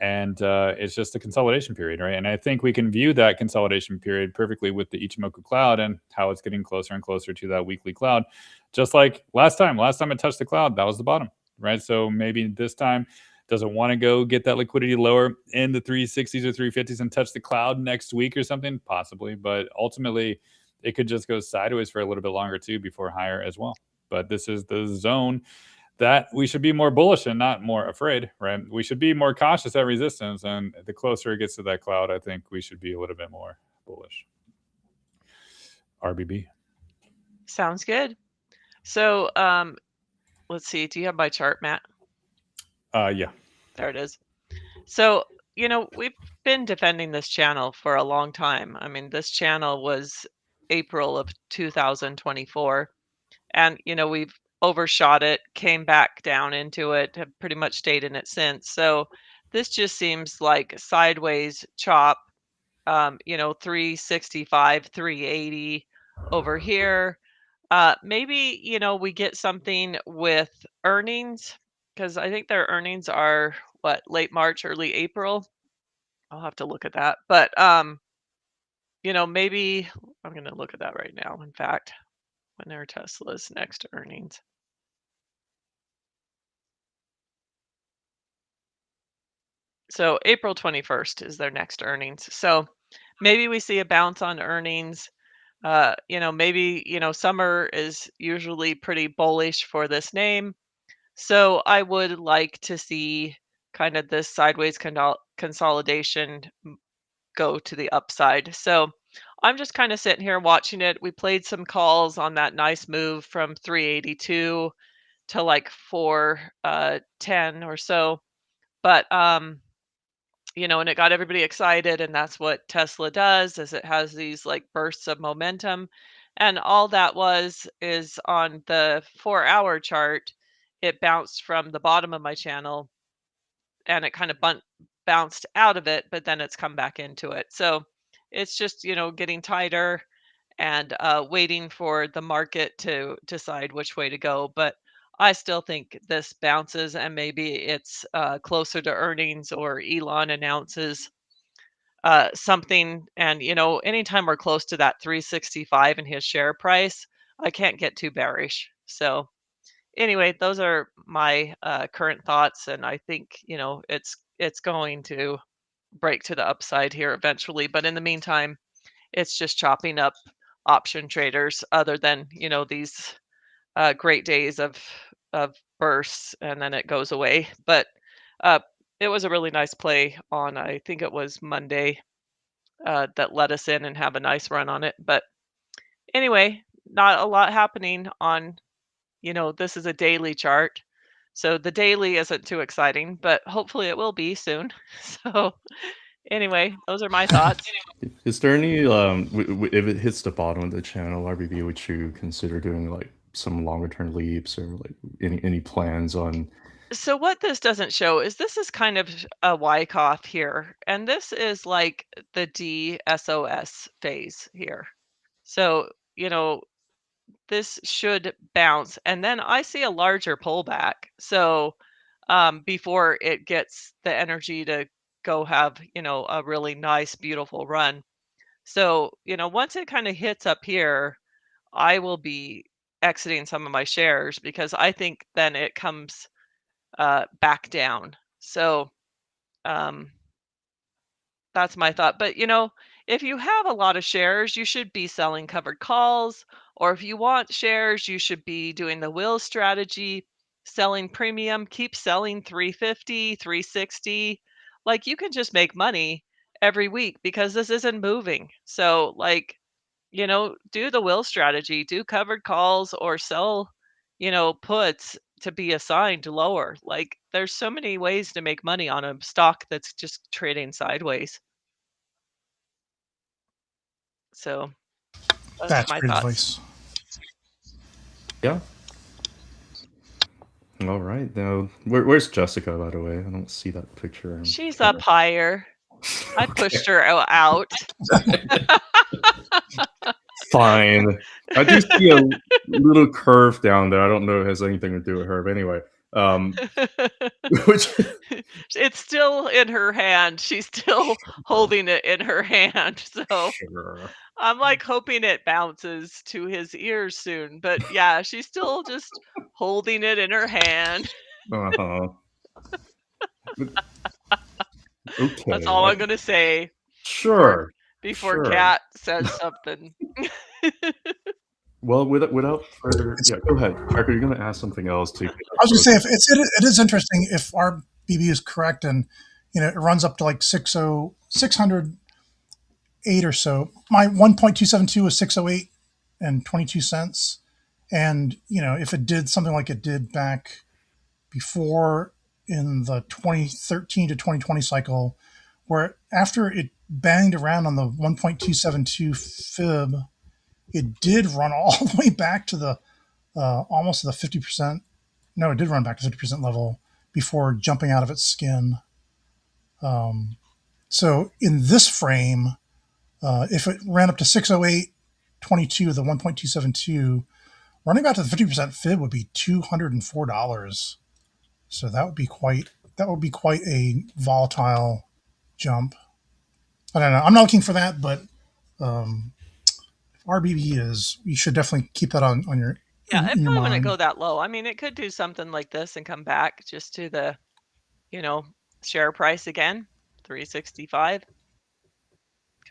And it's just a consolidation period, right? And I think we can view that consolidation period perfectly with the Ichimoku cloud and how it's getting closer and closer to that weekly cloud. Just like last time it touched the cloud, that was the bottom, right? So maybe this time doesn't want to go get that liquidity lower in the 360s or 350s and touch the cloud next week or something, possibly. But ultimately, it could just go sideways for a little bit longer too before higher as well. But this is the zone that we should be more bullish and not more afraid, right? We should be more cautious at resistance. And the closer it gets to that cloud, I think we should be a little bit more bullish. RBB. Sounds good. So let's see. Do you have my chart, Matt? Yeah. There it is. So, we've been defending this channel for a long time. I mean, this channel was April of 2024. And, we've overshot it, came back down into it, have pretty much stayed in it since. So this just seems like a sideways chop, 365, 380 over here. Maybe, we get something with earnings because I think their earnings are late March, early April. I'll have to look at that. But, maybe I'm going to look at that right now. In fact, when are Tesla's next earnings? So April 21st is their next earnings. So maybe we see a bounce on earnings. Maybe, summer is usually pretty bullish for this name. So I would like to see kind of this sideways consolidation go to the upside. So I'm just kind of sitting here watching it. We played some calls on that nice move from 382 to like 410 or so. But and it got everybody excited, and that's what Tesla does, is it has these like bursts of momentum. And all that is on the 4-hour chart, it bounced from the bottom of my channel and it kind of bounced out of it, but then it's come back into it. So it's just, getting tighter and waiting for the market to decide which way to go. But I still think this bounces, and maybe it's closer to earnings, or Elon announces something. And anytime we're close to that 365 in his share price, I can't get too bearish. So anyway, those are my current thoughts, and I think it's going to break to the upside here eventually. But in the meantime, it's just chopping up option traders, other than these great days of bursts, and then it goes away. But uh, it was a really nice play on, I think it was Monday, that let us in and have a nice run on it. But anyway, not a lot happening on, this is a daily chart. So the daily isn't too exciting, but hopefully it will be soon. So anyway, those are my thoughts. Is there any if it hits the bottom of the channel, RBB, would you consider doing like some longer term leaps, or like any plans on? So what this doesn't show is this is kind of a Wyckoff here, and this is like the DSOS phase here. So, this should bounce, and then I see a larger pullback. So, before it gets the energy to go have, a really nice, beautiful run. So, once it kind of hits up here, I will be exiting some of my shares, because I think then it comes back down. So, um, that's my thought. But, if you have a lot of shares, you should be selling covered calls. Or if you want shares, you should be doing the will strategy, selling premium, keep selling 350, 360. Like, you can just make money every week because this isn't moving. So, like, do the will strategy, do covered calls, or sell, puts to be assigned lower. Like, there's so many ways to make money on a stock that's just trading sideways. So those are That's my great thoughts. advice. Yeah. All right. Now, where's Jessica, by the way? I don't see that picture. She's up higher. I pushed her out. Fine. I do see a little curve down there. I don't know if it has anything to do with her, but anyway. Which It's still in her hand. She's still holding it in her hand. So sure. I'm like hoping it bounces to his ears soon. But yeah, she's still just holding it in her hand. Uh-huh. Okay. That's all I'm gonna say. Sure. Before Sure. Kat says something. Well, without further, yeah, go ahead, Parker. You're going to ask something else too. I was going to say, if it is interesting if RBB is correct, and it runs up to like 608 or so. My 1.272 was 608 and 22 cents, and if it did something like it did back before in the 2013 to 2020 cycle, where after it banged around on the 1.272 fib, it did run all the way back to the almost to the 50%. No, it did run back to 50% level before jumping out of its skin. So in this frame, if it ran up to 608.22, the 1.272, running back to the 50% fib would be $204. So that would be quite a volatile jump. I don't know. I'm not looking for that, but RBB is, you should definitely keep that on your Yeah, it in your probably wouldn't mind. go that low. I mean, it could do something like this and come back just to the, share price again, 365.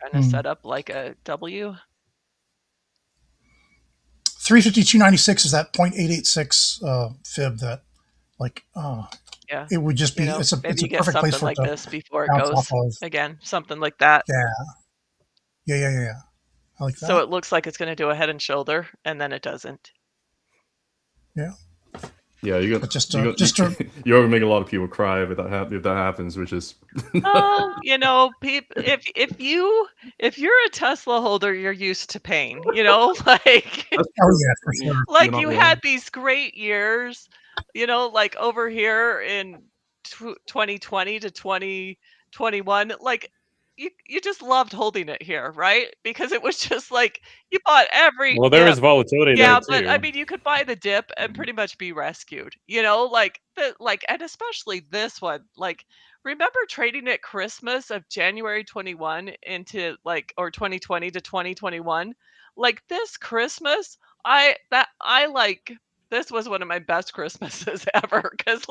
Kind of set up like a W. 352.96 is that 0.886 fib that like Yeah. it would just be Maybe it's a you get perfect place something for it like to this before it bounce off goes of. again, something like that. Yeah. I like So that. it looks like it's going to do a head and shoulder, and then it doesn't. Yeah, you're But just gonna make a lot of people cry if that happens, which is Oh, if you're a Tesla holder, you're used to pain, like that's oh true. yeah, for sure. You're like not you wrong. had these great years, like over here in 2020 to 2021, like you just loved holding it here, right? Because it was just like you bought every Well, there dip. is volatility there Yeah, but I too. mean, you could buy the dip and pretty much be rescued, and especially this one. Like, remember trading at Christmas of January 21 into or 2020 to 2021? Like this Christmas, this was one of my best Christmases ever because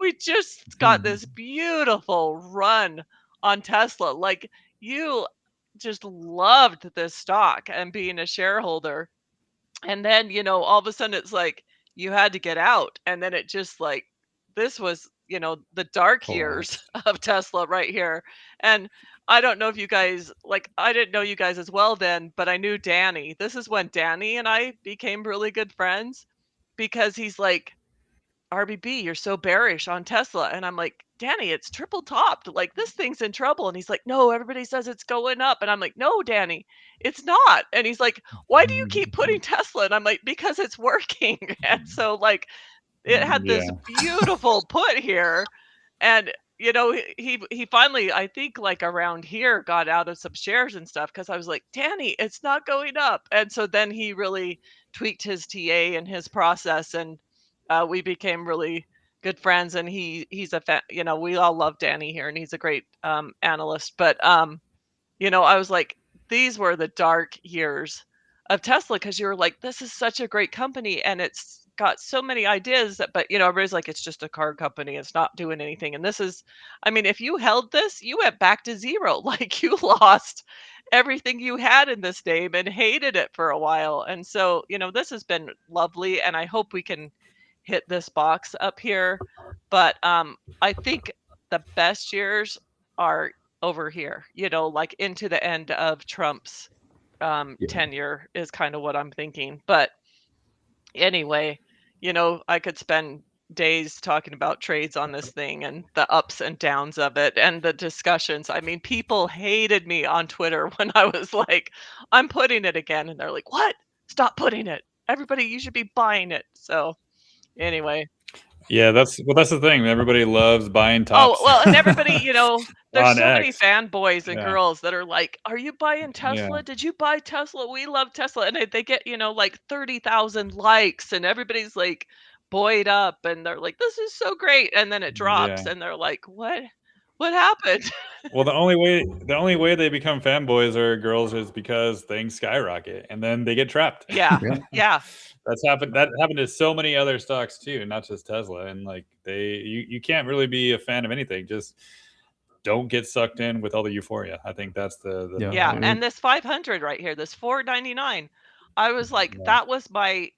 we just got this beautiful run on Tesla. Like you just loved this stock and being a shareholder, and then, all of a sudden it's like you had to get out. And then it just this was, the dark years Collapsed. of Tesla right here. And I don't know if you guys I didn't know you guys as well then, but I knew Danny. This is when Danny and I became really good friends because he's like, RBB, you're so bearish on Tesla. And I'm like, Danny, it's triple topped. Like, this thing's in trouble. And he's like, no, everybody says it's going up. And I'm like, no, Danny, it's not. And he's like, why do you keep putting Tesla? And I'm like, because it's working. And so, it had this Yeah. beautiful put here. And, he finally, I think, around here, got out of some shares and stuff because I was like, Danny, it's not going up. And so then he really tweaked his TA and his process, and we became really good friends. And he's we all love Danny here, and he's a great analyst. But I was like, these were the dark years of Tesla because you were like, this is such a great company and it's got so many ideas but everybody's like, it's just a car company, it's not doing anything. And this is, I mean, if you held this, you went back to zero. Like, you lost everything you had in this name and hated it for a while. And so, this has been lovely, and I hope we can hit this box up here. But I think the best years are over here, like into the end of Trump's tenure is kind of what I'm thinking. But anyway, I could spend days talking about trades on this thing and the ups and downs of it and the discussions. I mean, people hated me on Twitter when I was like, I'm putting it again. And they're like, what? Stop putting it. Everybody, you should be buying it. So anyway. Yeah, that's the thing. Everybody loves buying tops. Oh, well, and everybody, there's On so many X. fanboys and Yeah. girls that are like, are you buying Tesla? Yeah. Did you buy Tesla? We love Tesla. And they get, 30,000 likes, and everybody's like buoyed up, and they're like, this is so great. And then it drops, Yeah. and they're like, what happened? Well, the only way they become fanboys or girls is because things skyrocket and then they get trapped. Yeah. Yeah. That happened to so many other stocks too, not just Tesla. And you can't really be a fan of anything. Just don't get sucked in with all the euphoria. I think that's the Yeah. I mean, And this 500 right here, this 499, I was like, Yeah. that was my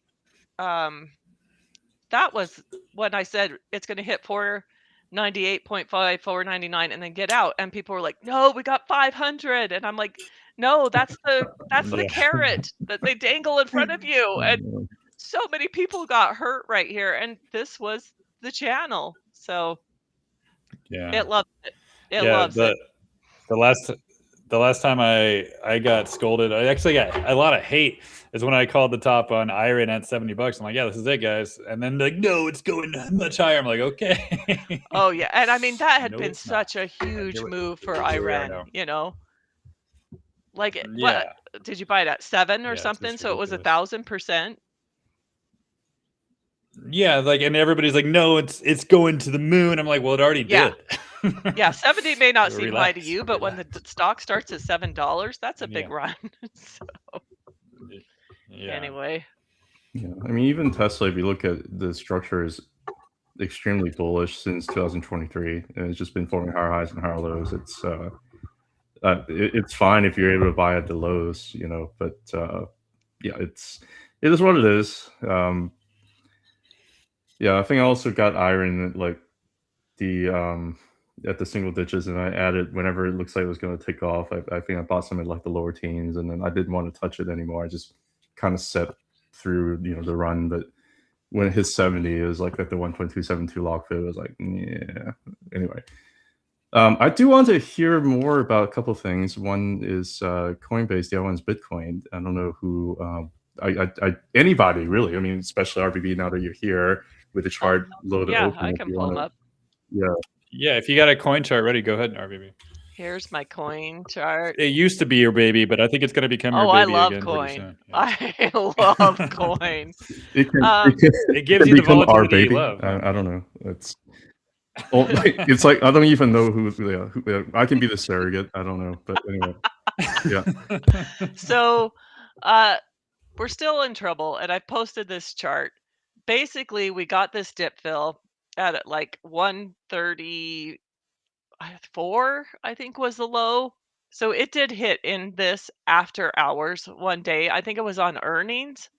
that was when I said it's going to hit 498.5, 499, and then get out. And people were like, no, we got 500. And I'm like, no, that's the Yeah. carrot that they dangle in front of you. And so many people got hurt right here. And this was the channel. So Yeah. it loves it. It Yeah, loves it. the last time I got scolded, I actually got a lot of hate, is when I called the top on Iron at $70. I'm like, yeah, this is it, guys. And then they're like, no, it's going much higher. I'm like, okay. Oh yeah. And I mean, that had No, been it's not. such a huge move for Here we are Iran, now. Like, Yeah. what did you buy it at 7 or It's something? just So it was ridiculous. 1,000%. Yeah, and everybody's like, no, it's going to the moon. I'm like, well, it already Yeah. did. Yeah, 70 may not seem high to Relax, you, but when the stock starts at $7, that's a big Yeah. run. So Yeah. anyway, yeah, I mean, even Tesla, if you look at the structure, is extremely bullish since 2023, and it's just been forming higher highs and higher lows. It's fine if you're able to buy at the lows, but yeah, it's it is what it is. Yeah, I think I also got iron like the at the single ditches, and I added whenever it looks like it was going to take off. I think I bought some at like the lower teens, and then I didn't want to touch it anymore. I just kind of set through the run, but when it hit 70, it was like at the 1.272 log fit. It was like, yeah. Anyway, I do want to hear more about a couple of things. One is Coinbase, the other one's Bitcoin. I don't know who, anybody really. I mean, especially RBB. Now that you're here with the chart loaded Yeah, open, I if can you pull them wanna- up. Yeah, Yeah, if you got a coin chart ready, go ahead, RBB. Here's my coin chart. It used to be your baby, but I think it's going to become your Oh, I baby love again pretty coin. soon. Yeah. I love coin. it can, It gives you the become our volatility you baby. love, man. I don't know. It's it's like I don't even know who I can be the surrogate. I don't know, but anyway, yeah. So, we're still in trouble, and I posted this chart. Basically, we got this dip fill at like 134, I think was the low. So it did hit in this after hours one day. I think it was on earnings.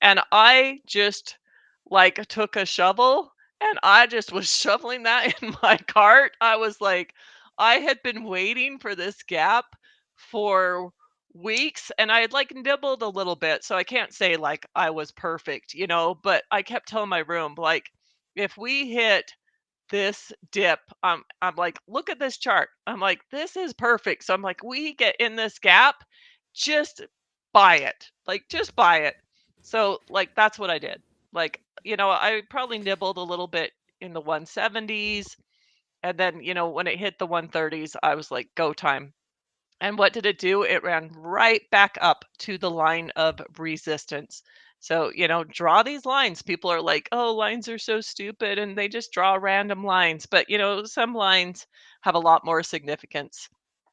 And I just like took a shovel and I just was shoveling that in my cart. I was like, I had been waiting for this gap for weeks and I had like nibbled a little bit. So I can't say like I was perfect, but I kept telling my room, like, if we hit this dip, I'm like, look at this chart. I'm like, this is perfect. So I'm like, we get in this gap, just buy it. Like, just buy it. So like that's what I did. Like, I probably nibbled a little bit in the 170s. And then, when it hit the 130s, I was like, go time. And what did it do? It ran right back up to the line of resistance. So, draw these lines. People are like, oh, lines are so stupid and they just draw random lines. But, some lines have a lot more significance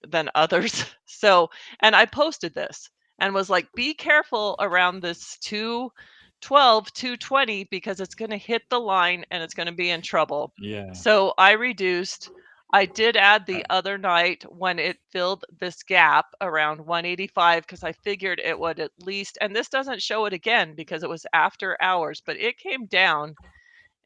than others. So, and I posted this and was like, be careful around this 212, 220 because it's going to hit the line and it's going to be in trouble. Yeah. So I reduced. I did add the other night when it filled this gap around 185 because I figured it would at least, and this doesn't show it again because it was after hours, but it came down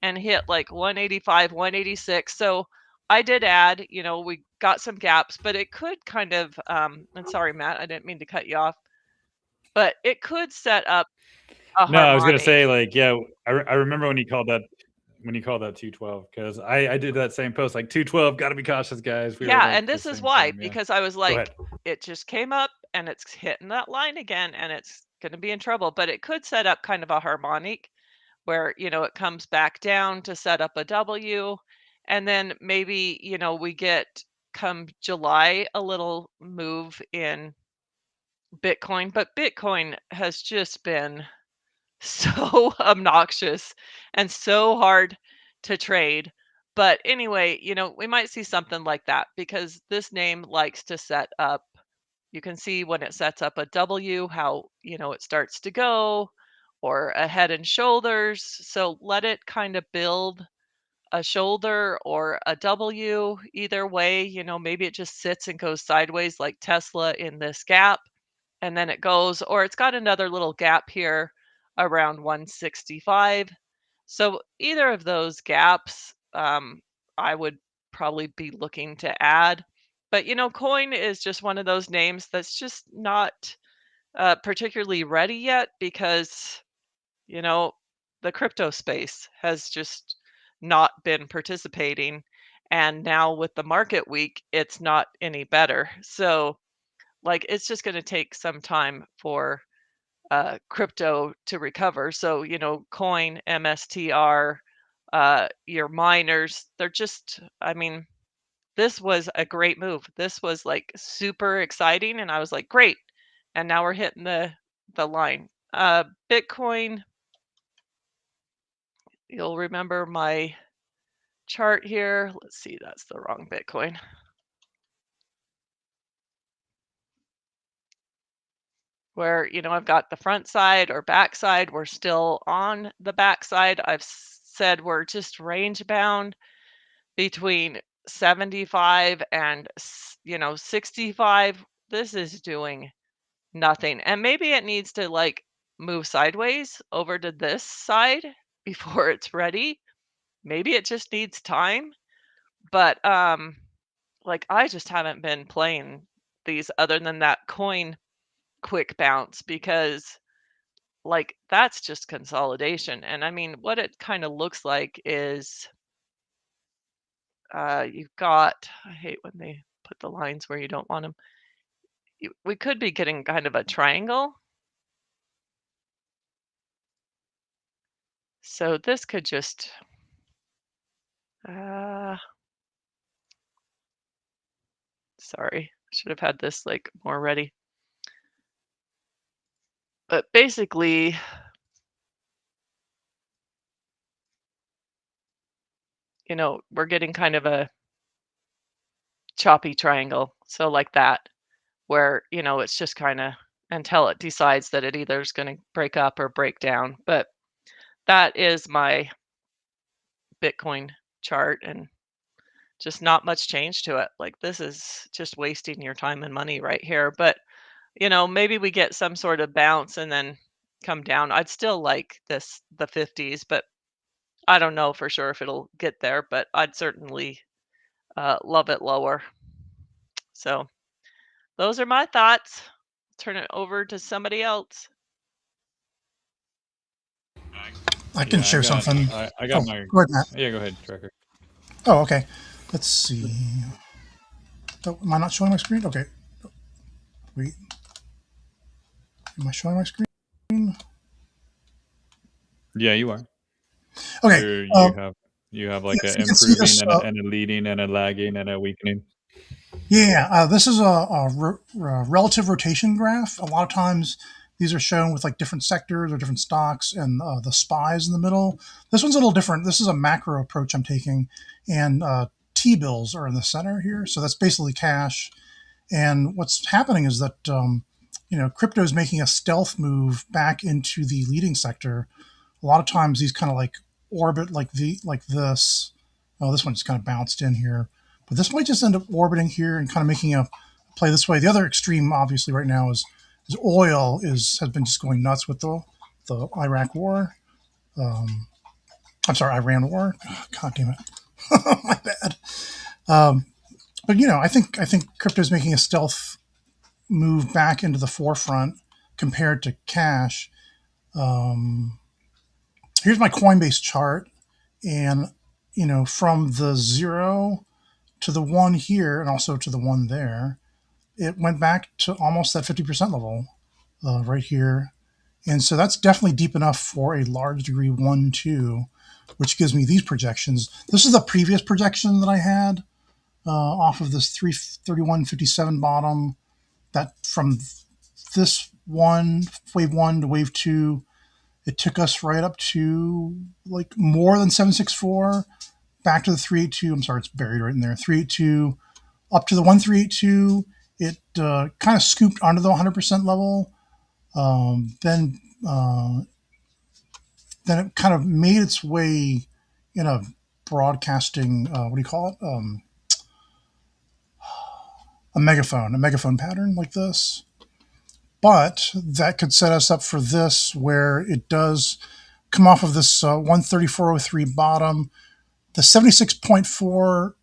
and hit like 185, 186. So I did add, we got some gaps, but it could kind of, and sorry, Matt, I didn't mean to cut you off, but it could set up a No, I was gonna harmonic. say like, yeah, I remember when you called that 212 because I did that same post like 212. Got to be cautious, guys. We were Yeah, like and the this is same why, time, yeah. because I was Go ahead. like, it just came up and it's hitting that line again and it's going to be in trouble, but it could set up kind of a harmonic where, it comes back down to set up a W. And then maybe, we get come July a little move in Bitcoin, but Bitcoin has just been so obnoxious and so hard to trade. But anyway, we might see something like that because this name likes to set up. You can see when it sets up a W, how, it starts to go, or a head and shoulders. So let it kind of build a shoulder or a W either way. Maybe it just sits and goes sideways like Tesla in this gap and then it goes, or it's got another little gap here around 165. So either of those gaps, I would probably be looking to add. But coin is just one of those names that's just not particularly ready yet because the crypto space has just not been participating, and now with the market week, it's not any better. So like it's just going to take some time for crypto to recover. So, coin, MSTR, your miners, they're just, I mean, this was a great move. This was like super exciting. And I was like, great. And now we're hitting the line. Bitcoin, you'll remember my chart here. Let's see, that's the wrong Bitcoin. Where, I've got the front side or back side. We're still on the back side. I've said we're just range bound between 75 and 65. This is doing nothing. And maybe it needs to like move sideways over to this side before it's ready. Maybe it just needs time, but like I just haven't been playing these other than that coin quick bounce because like that's just consolidation. And I mean, what it kind of looks like is you've got, I hate when they put the lines where you don't want them. We could be getting kind of a triangle. So this could just, sorry, should have had this like more ready. But basically, you know, we're getting kind of a choppy triangle. So like that, where, you know, it's just kind of until it decides that it either is going to break up or break down. But that is my Bitcoin chart and just not much change to it. Like this is just wasting your time and money right here. But, you know, maybe we get some sort of bounce and then come down. I'd still like this, the 50s, but I don't know for sure if it'll get there, but I'd certainly love it lower. So those are my thoughts. Turn it over to somebody else. I can share something. I got my. Go ahead, Matt. Yeah, go ahead, Tracker. Oh, okay. Let's see. Oh, am I not showing my screen? Okay. Wait. Am I showing my screen? Yeah, you are. Okay. You have like yes, an you can see improving this, and a leading and a lagging and a weakening. Yeah, this is a relative rotation graph. A lot of times these are shown with like different sectors or different stocks and the SPYs in the middle. This one's a little different. This is a macro approach I'm taking, and T-bills are in the center here. So that's basically cash. And what's happening is that crypto is making a stealth move back into the leading sector. A lot of times these kind of like orbit like this. Oh, this one just kind of bounced in here, but this might just end up orbiting here and kind of making a play this way. The other extreme, obviously, right now is oil has been just going nuts with the Iraq war. I'm sorry, Iran war. Oh, God damn it, my bad. But I think crypto is making a stealth move back into the forefront compared to cash. Here's my Coinbase chart, and from the 0 to the 1 here, and also to the 1 there, it went back to almost that 50% level right here. And so that's definitely deep enough for a large degree 1-2, which gives me these projections. This is the previous projection that I had off of this 331.57 bottom. That from this wave 1 to wave 2, it took us right up to like more than 764, back to the 382. I'm sorry, it's buried right in there. 382 up to the 1382. It kind of scooped under the 100% level. Then it kind of made its way in a broadcasting, what do you call it? A megaphone pattern like this. But that could set us up for this, where it does come off of this 134.03 bottom. The 76.4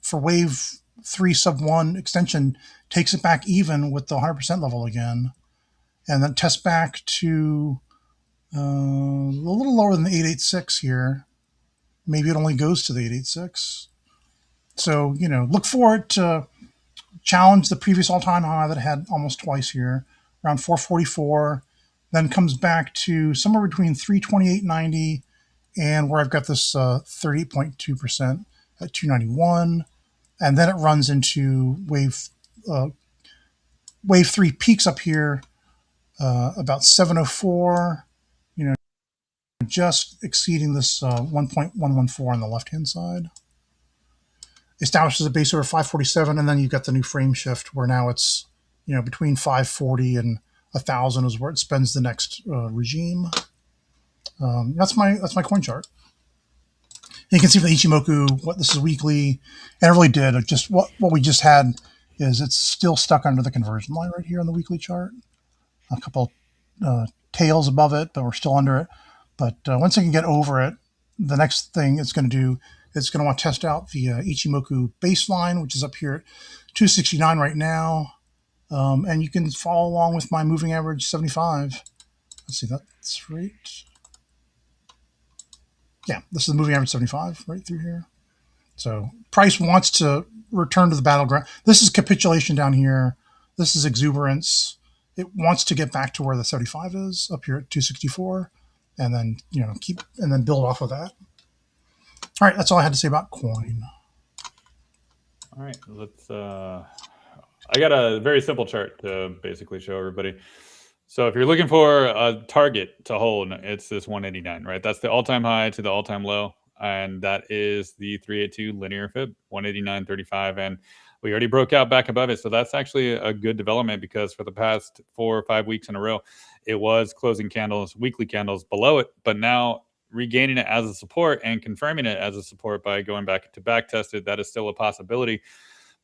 for wave 3 sub 1 extension takes it back even with the 100% level again, and then tests back to a little lower than the 886 here. Maybe it only goes to the 886. So, look for it to challenge the previous all-time high that it had almost twice here, around 444, then comes back to somewhere between 328.90 and where I've got this 38.2% at 291, and then it runs into wave 3 peaks up here about 704, just exceeding this 1.114 on the left-hand side. Establishes a base over 547, and then you've got the new frame shift where now it's between 540 and 1,000 is where it spends the next regime. That's my coin chart. And you can see from the Ichimoku what this is weekly, and it really did. Just what we just had is it's still stuck under the conversion line right here on the weekly chart. A couple tails above it, but we're still under it. But once I can get over it, the next thing it's going to do is going to want to test out the Ichimoku baseline, which is up here at 269 right now. And you can follow along with my moving average 75. Let's see, that's right. Yeah, this is the moving average 75 right through here. So price wants to return to the battleground. This is capitulation down here. This is exuberance. It wants to get back to where the 75 is up here at 264, and then and then build off of that. All right, that's all I had to say about coin. All right, let's. I got a very simple chart to basically show everybody. So if you're looking for a target to hold, it's this 189, right? That's the all-time high to the all-time low, and that is the 382 linear fib, 189.35, and we already broke out back above it. So that's actually a good development, because for the past 4 or 5 weeks in a row, it was closing candles, weekly candles below it, but now regaining it as a support and confirming it as a support by going back to back tested. That is still a possibility,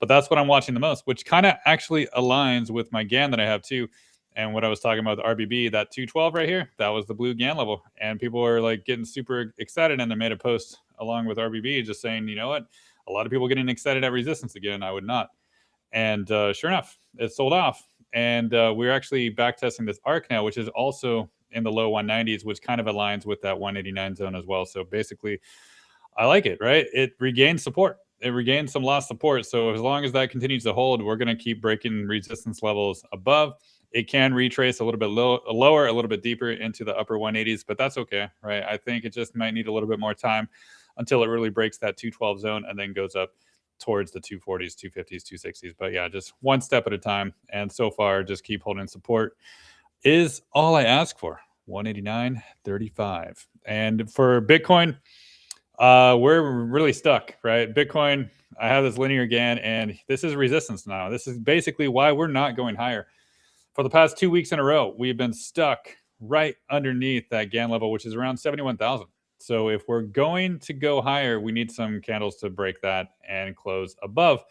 but that's what I'm watching the most, which kind of actually aligns with my GAN that I have too. And what I was talking about, the RBB, that 212 right here, that was the blue GAN level. And people were like getting super excited, and they made a post along with RBB just saying, you know what, a lot of people getting excited at resistance again. I would not. And sure enough, it sold off. And we're actually back testing this arc now, which is also in the low 190s, which kind of aligns with that 189 zone as well. So basically, I like it, right? It regained support. It regained some lost support. So as long as that continues to hold, we're going to keep breaking resistance levels above. It can retrace a little bit lower, a little bit deeper into the upper 180s, but that's okay, right? I think it just might need a little bit more time until it really breaks that 212 zone and then goes up towards the 240s, 250s, 260s. But yeah, just one step at a time. And so far, just keep holding support is all I ask for. 189.35. And for Bitcoin, we're really stuck, right? Bitcoin, I have this linear GAN, and this is resistance now. This is basically why we're not going higher. For the past 2 weeks in a row, we've been stuck right underneath that GAN level, which is around 71,000. So if we're going to go higher, we need some candles to break that and close above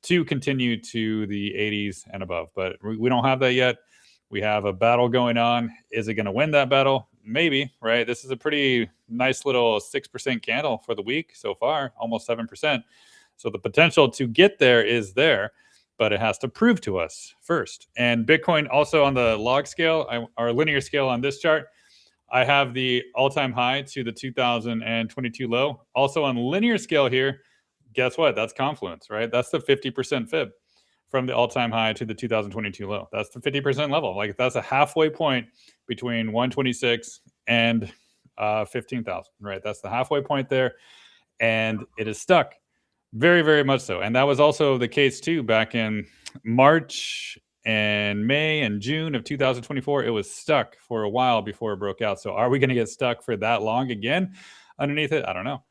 to continue to the 80s and above. But we don't have that yet. We have a battle going on. Is it going to win that battle? Maybe, right? This is a pretty nice little 6% candle for the week so far, almost 7%. So the potential to get there is there, but it has to prove to us first. And Bitcoin also on the log scale, our linear scale on this chart, I have the all-time high to the 2022 low. Also on linear scale here, guess what? That's confluence, right? That's the 50% fib from the all-time high to the 2022 low. That's the 50% level. Like that's a halfway point between 126 and 15,000, right? That's the halfway point there. And it is stuck very, very much so. And that was also the case too back in March and May and June of 2024. It was stuck for a while before it broke out. So are we going to get stuck for that long again underneath it? I don't know.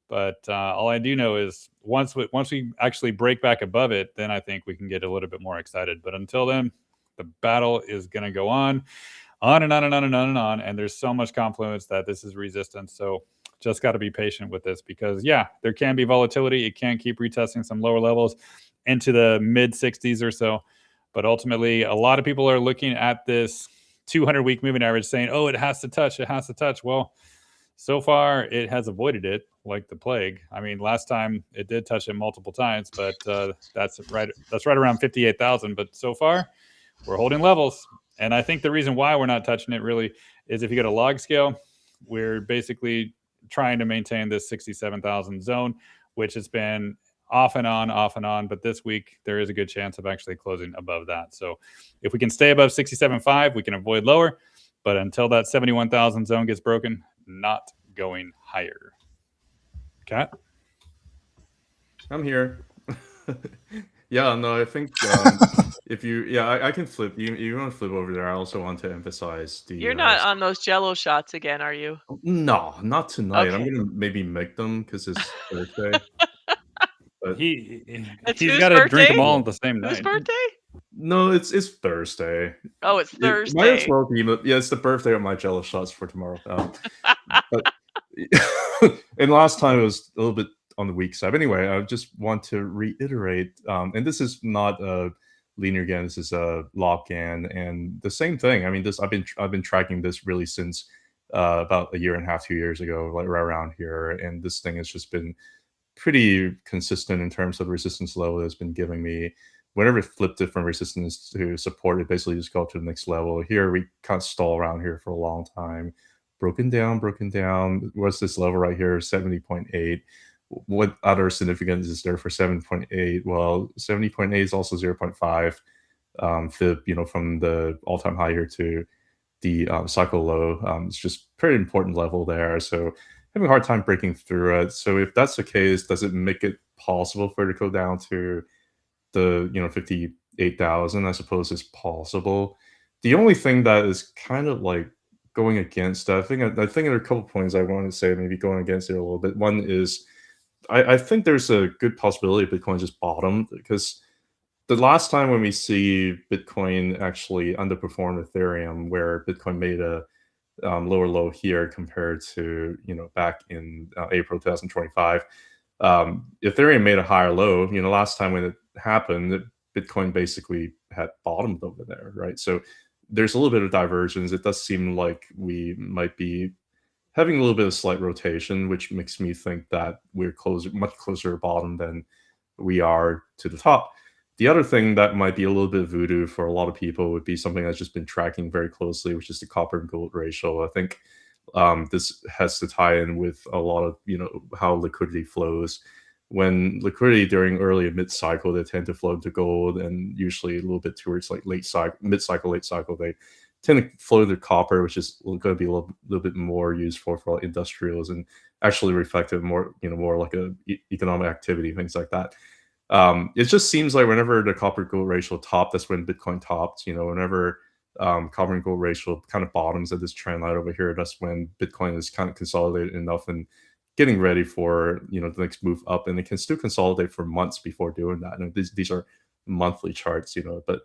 But all I do know is once we actually break back above it, then I think we can get a little bit more excited. But until then, the battle is going to go on and on and on and on and on. And there's so much confluence that this is resistance. So just got to be patient with this, because yeah, there can be volatility. It can keep retesting some lower levels into the mid 60s or so. But ultimately, a lot of people are looking at this 200-week moving average saying, oh, it has to touch. It has to touch. Well, so far, it has avoided it like the plague. I mean, last time it did touch it multiple times, but that's right around 58,000. But so far, we're holding levels. And I think the reason why we're not touching it really is if you get a log scale, we're basically trying to maintain this 67,000 zone, which has been off and on. But this week, there is a good chance of actually closing above that. So if we can stay above 67.5, we can avoid lower. But until that 71,000 zone gets broken, not going higher. Kat? I'm here. Yeah, no, I think if you, I can flip. You want to flip over there. I also want to emphasize the. You're not on those Jello shots again, are you? No, not tonight. Okay. I'm gonna maybe make them because it's Thursday. But He's got to drink them all on the same night. Whose birthday? no, it's Thursday. Oh, it's It might Thursday. as well be, but yeah, it's the birthday of my Jello shots for tomorrow. But and last time it was a little bit on the weak side. But anyway, I just want to reiterate, and this is not a linear GAN, this is a log GAN, and the same thing. I mean, this I've been tracking this really since about a year and a half, 2 years ago, like right around here, and this thing has just been pretty consistent in terms of the resistance level it's been giving me. Whenever it flipped it from resistance to support, it basically just go to the next level. Here we kind of stall around here for a long time. Broken down, broken down. What's this level right here? 70.8. What other significance is there for 7.8? Well, 70.8 is also 0.5 fib, from the all-time high here to the cycle low. It's just pretty important level there. So having a hard time breaking through it. So if that's the case, does it make it possible for it to go down to the 58,000? I suppose is possible. The only thing that is kind of like going against that, I think there are a couple points I want to say, maybe going against it a little bit. One is I think there's a good possibility Bitcoin just bottomed, because the last time when we see Bitcoin actually underperform Ethereum, where Bitcoin made a lower low here compared to back in April 2025, Ethereum made a higher low. Last time when it happened, Bitcoin basically had bottomed over there, right? So there's a little bit of divergence. It does seem like we might be having a little bit of slight rotation, which makes me think that we're much closer to bottom than we are to the top. The other thing that might be a little bit voodoo for a lot of people would be something that's just been tracking very closely, which is the copper and gold ratio. I think this has to tie in with a lot of how liquidity flows. When liquidity during early and mid cycle, they tend to flow into gold, and usually a little bit towards like mid cycle, late cycle, they tend to flow to copper, which is going to be a little bit more useful for industrials and actually reflective more like a economic activity, things like that. It just seems like whenever the copper gold ratio topped, that's when Bitcoin topped. Whenever copper and gold ratio kind of bottoms at this trend line over here, that's when Bitcoin is kind of consolidated enough and getting ready for the next move up. And it can still consolidate for months before doing that. And these are monthly charts, but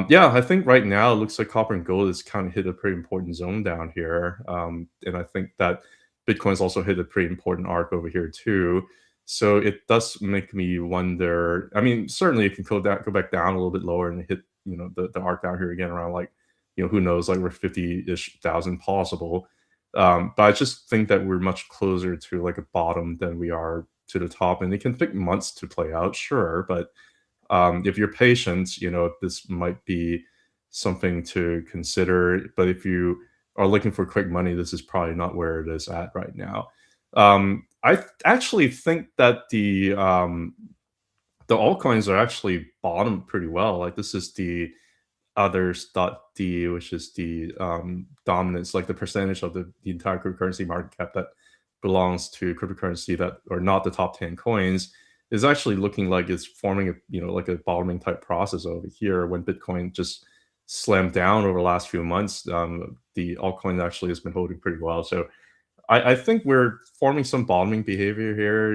yeah, I think right now it looks like copper and gold has kind of hit a pretty important zone down here. And I think that Bitcoin's also hit a pretty important arc over here too. So it does make me wonder. I mean, certainly it can go back down a little bit lower and hit, the arc down here again around like, who knows, like we're 50-ish thousand possible. But I just think that we're much closer to like a bottom than we are to the top. And it can take months to play out, sure, but if you're patient, this might be something to consider. But if you are looking for quick money, this is probably not where it is at right now. I actually think that the altcoins are actually bottomed pretty well. Like this is the others.d, which is the dominance, like the percentage of the entire cryptocurrency market cap that belongs to cryptocurrency that are not the top 10 coins, is actually looking like it's forming a like a bottoming type process over here. When Bitcoin just slammed down over the last few months, the altcoin actually has been holding pretty well. So I think we're forming some bottoming behavior here.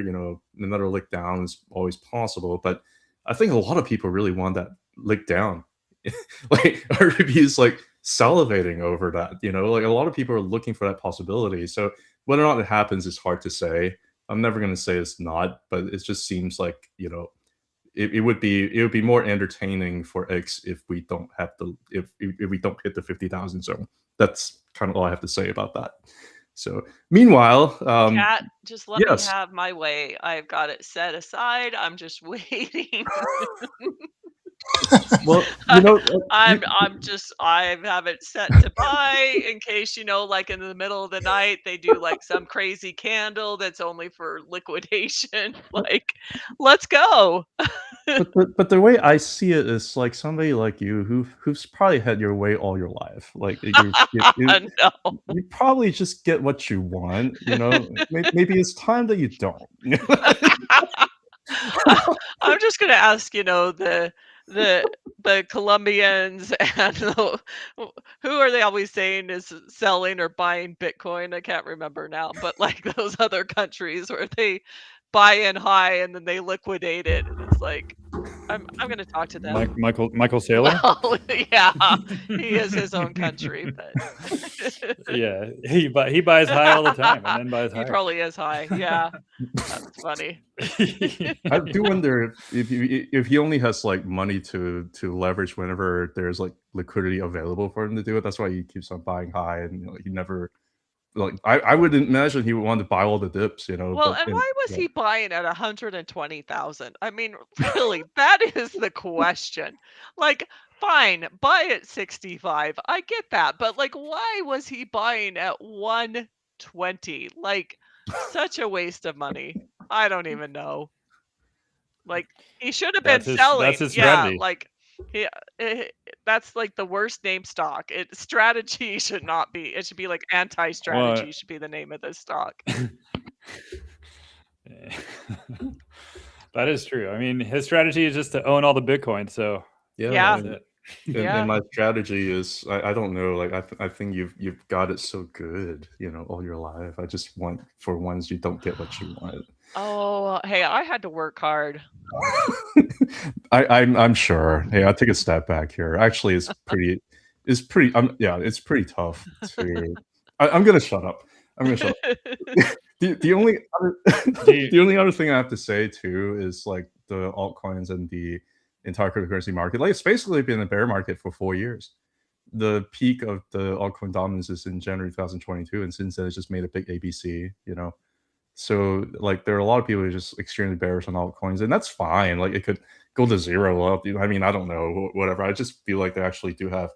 Another lick down is always possible, but I think a lot of people really want that lick down. Like RBB is like salivating over that. Like a lot of people are looking for that possibility. So whether or not it happens is hard to say. I'm never going to say it's not, but it just seems like it would be more entertaining for X if we don't have if we don't hit the 50,000 zone. That's kind of all I have to say about that. So meanwhile, Cat, just let me yes. have my way. I've got it set aside. I'm just waiting. Well, I have it set to buy in case, like in the middle of the night, they do like some crazy candle that's only for liquidation. Like, let's go. but the way I see it is like somebody like you who's probably had your way all your life. Like you No. probably just get what you want. Maybe it's time that you don't. I'm just gonna ask, the Colombians and who are they always saying is selling or buying Bitcoin? I can't remember now, but like those other countries where they buy in high and then they liquidate it, and it's like, I'm going to talk to them. Michael Saylor. Well, yeah, he is his own country, but Yeah, he buys high all the time and then buys he higher. probably is high. Yeah, that's funny. I do wonder if he only has like money to leverage whenever there's like liquidity available for him to do it. That's why he keeps on buying high, and he never like I would imagine he would want to buy all the dips, Well, but and why was he buying at 120,000? I mean, really, that is the question. Like, fine, buy at 65. I get that, but like, why was he buying at 120? Like, such a waste of money. I don't even know. Like, he should have been selling. That's his Yeah, strategy. like that's like the worst name stock. Strategy should not be. It should be like anti-strategy should be the name of this stock. That is true. I mean, his strategy is just to own all the Bitcoin. So Yeah. that's it. And my strategy is I don't know, like I think you've got it so good, all your life. I just want for ones you don't get what you want. Oh, hey, I had to work hard. I'm sure. Hey, I'll take a step back here. Actually, it's pretty it's pretty tough to I'm gonna shut up. The only other the only other thing I have to say too is like the altcoins and the entire cryptocurrency market. Like it's basically been a bear market for 4 years. The peak of the altcoin dominance is in January 2022, and since then it's just made a big ABC. So like there are a lot of people who are just extremely bearish on altcoins, and that's fine. Like it could go to zero up. I mean, I don't know, whatever. I just feel like they actually do have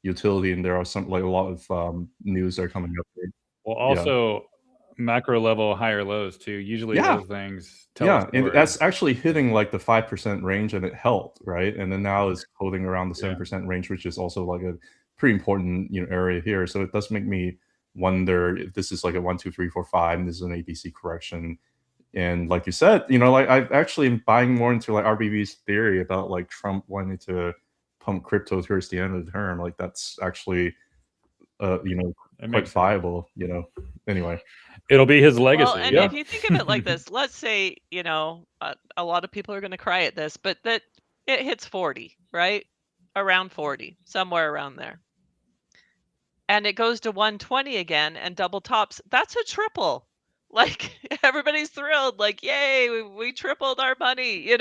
utility, and there are some like a lot of news that are coming up. Well, also macro level higher lows too. Usually those things tell us and that's actually hitting like the 5% range, and it held, right? And then now it's holding around the 7% range, which is also like a pretty important area here. So it does make me wonder if this is like a 1, 2, 3, 4, 5, and this is an ABC correction. And like you said, like I've actually been buying more into like RBB's theory about like Trump wanting to pump crypto towards the end of the term. Like that's actually quite viable, anyway. It'll be his legacy. Well, and if you think of it like this, let's say, a lot of people are going to cry at this, but that it hits 40, right? Around 40, somewhere around there. And it goes to 120 again and double tops. That's a triple. Like everybody's thrilled. Like, yay, we tripled our money,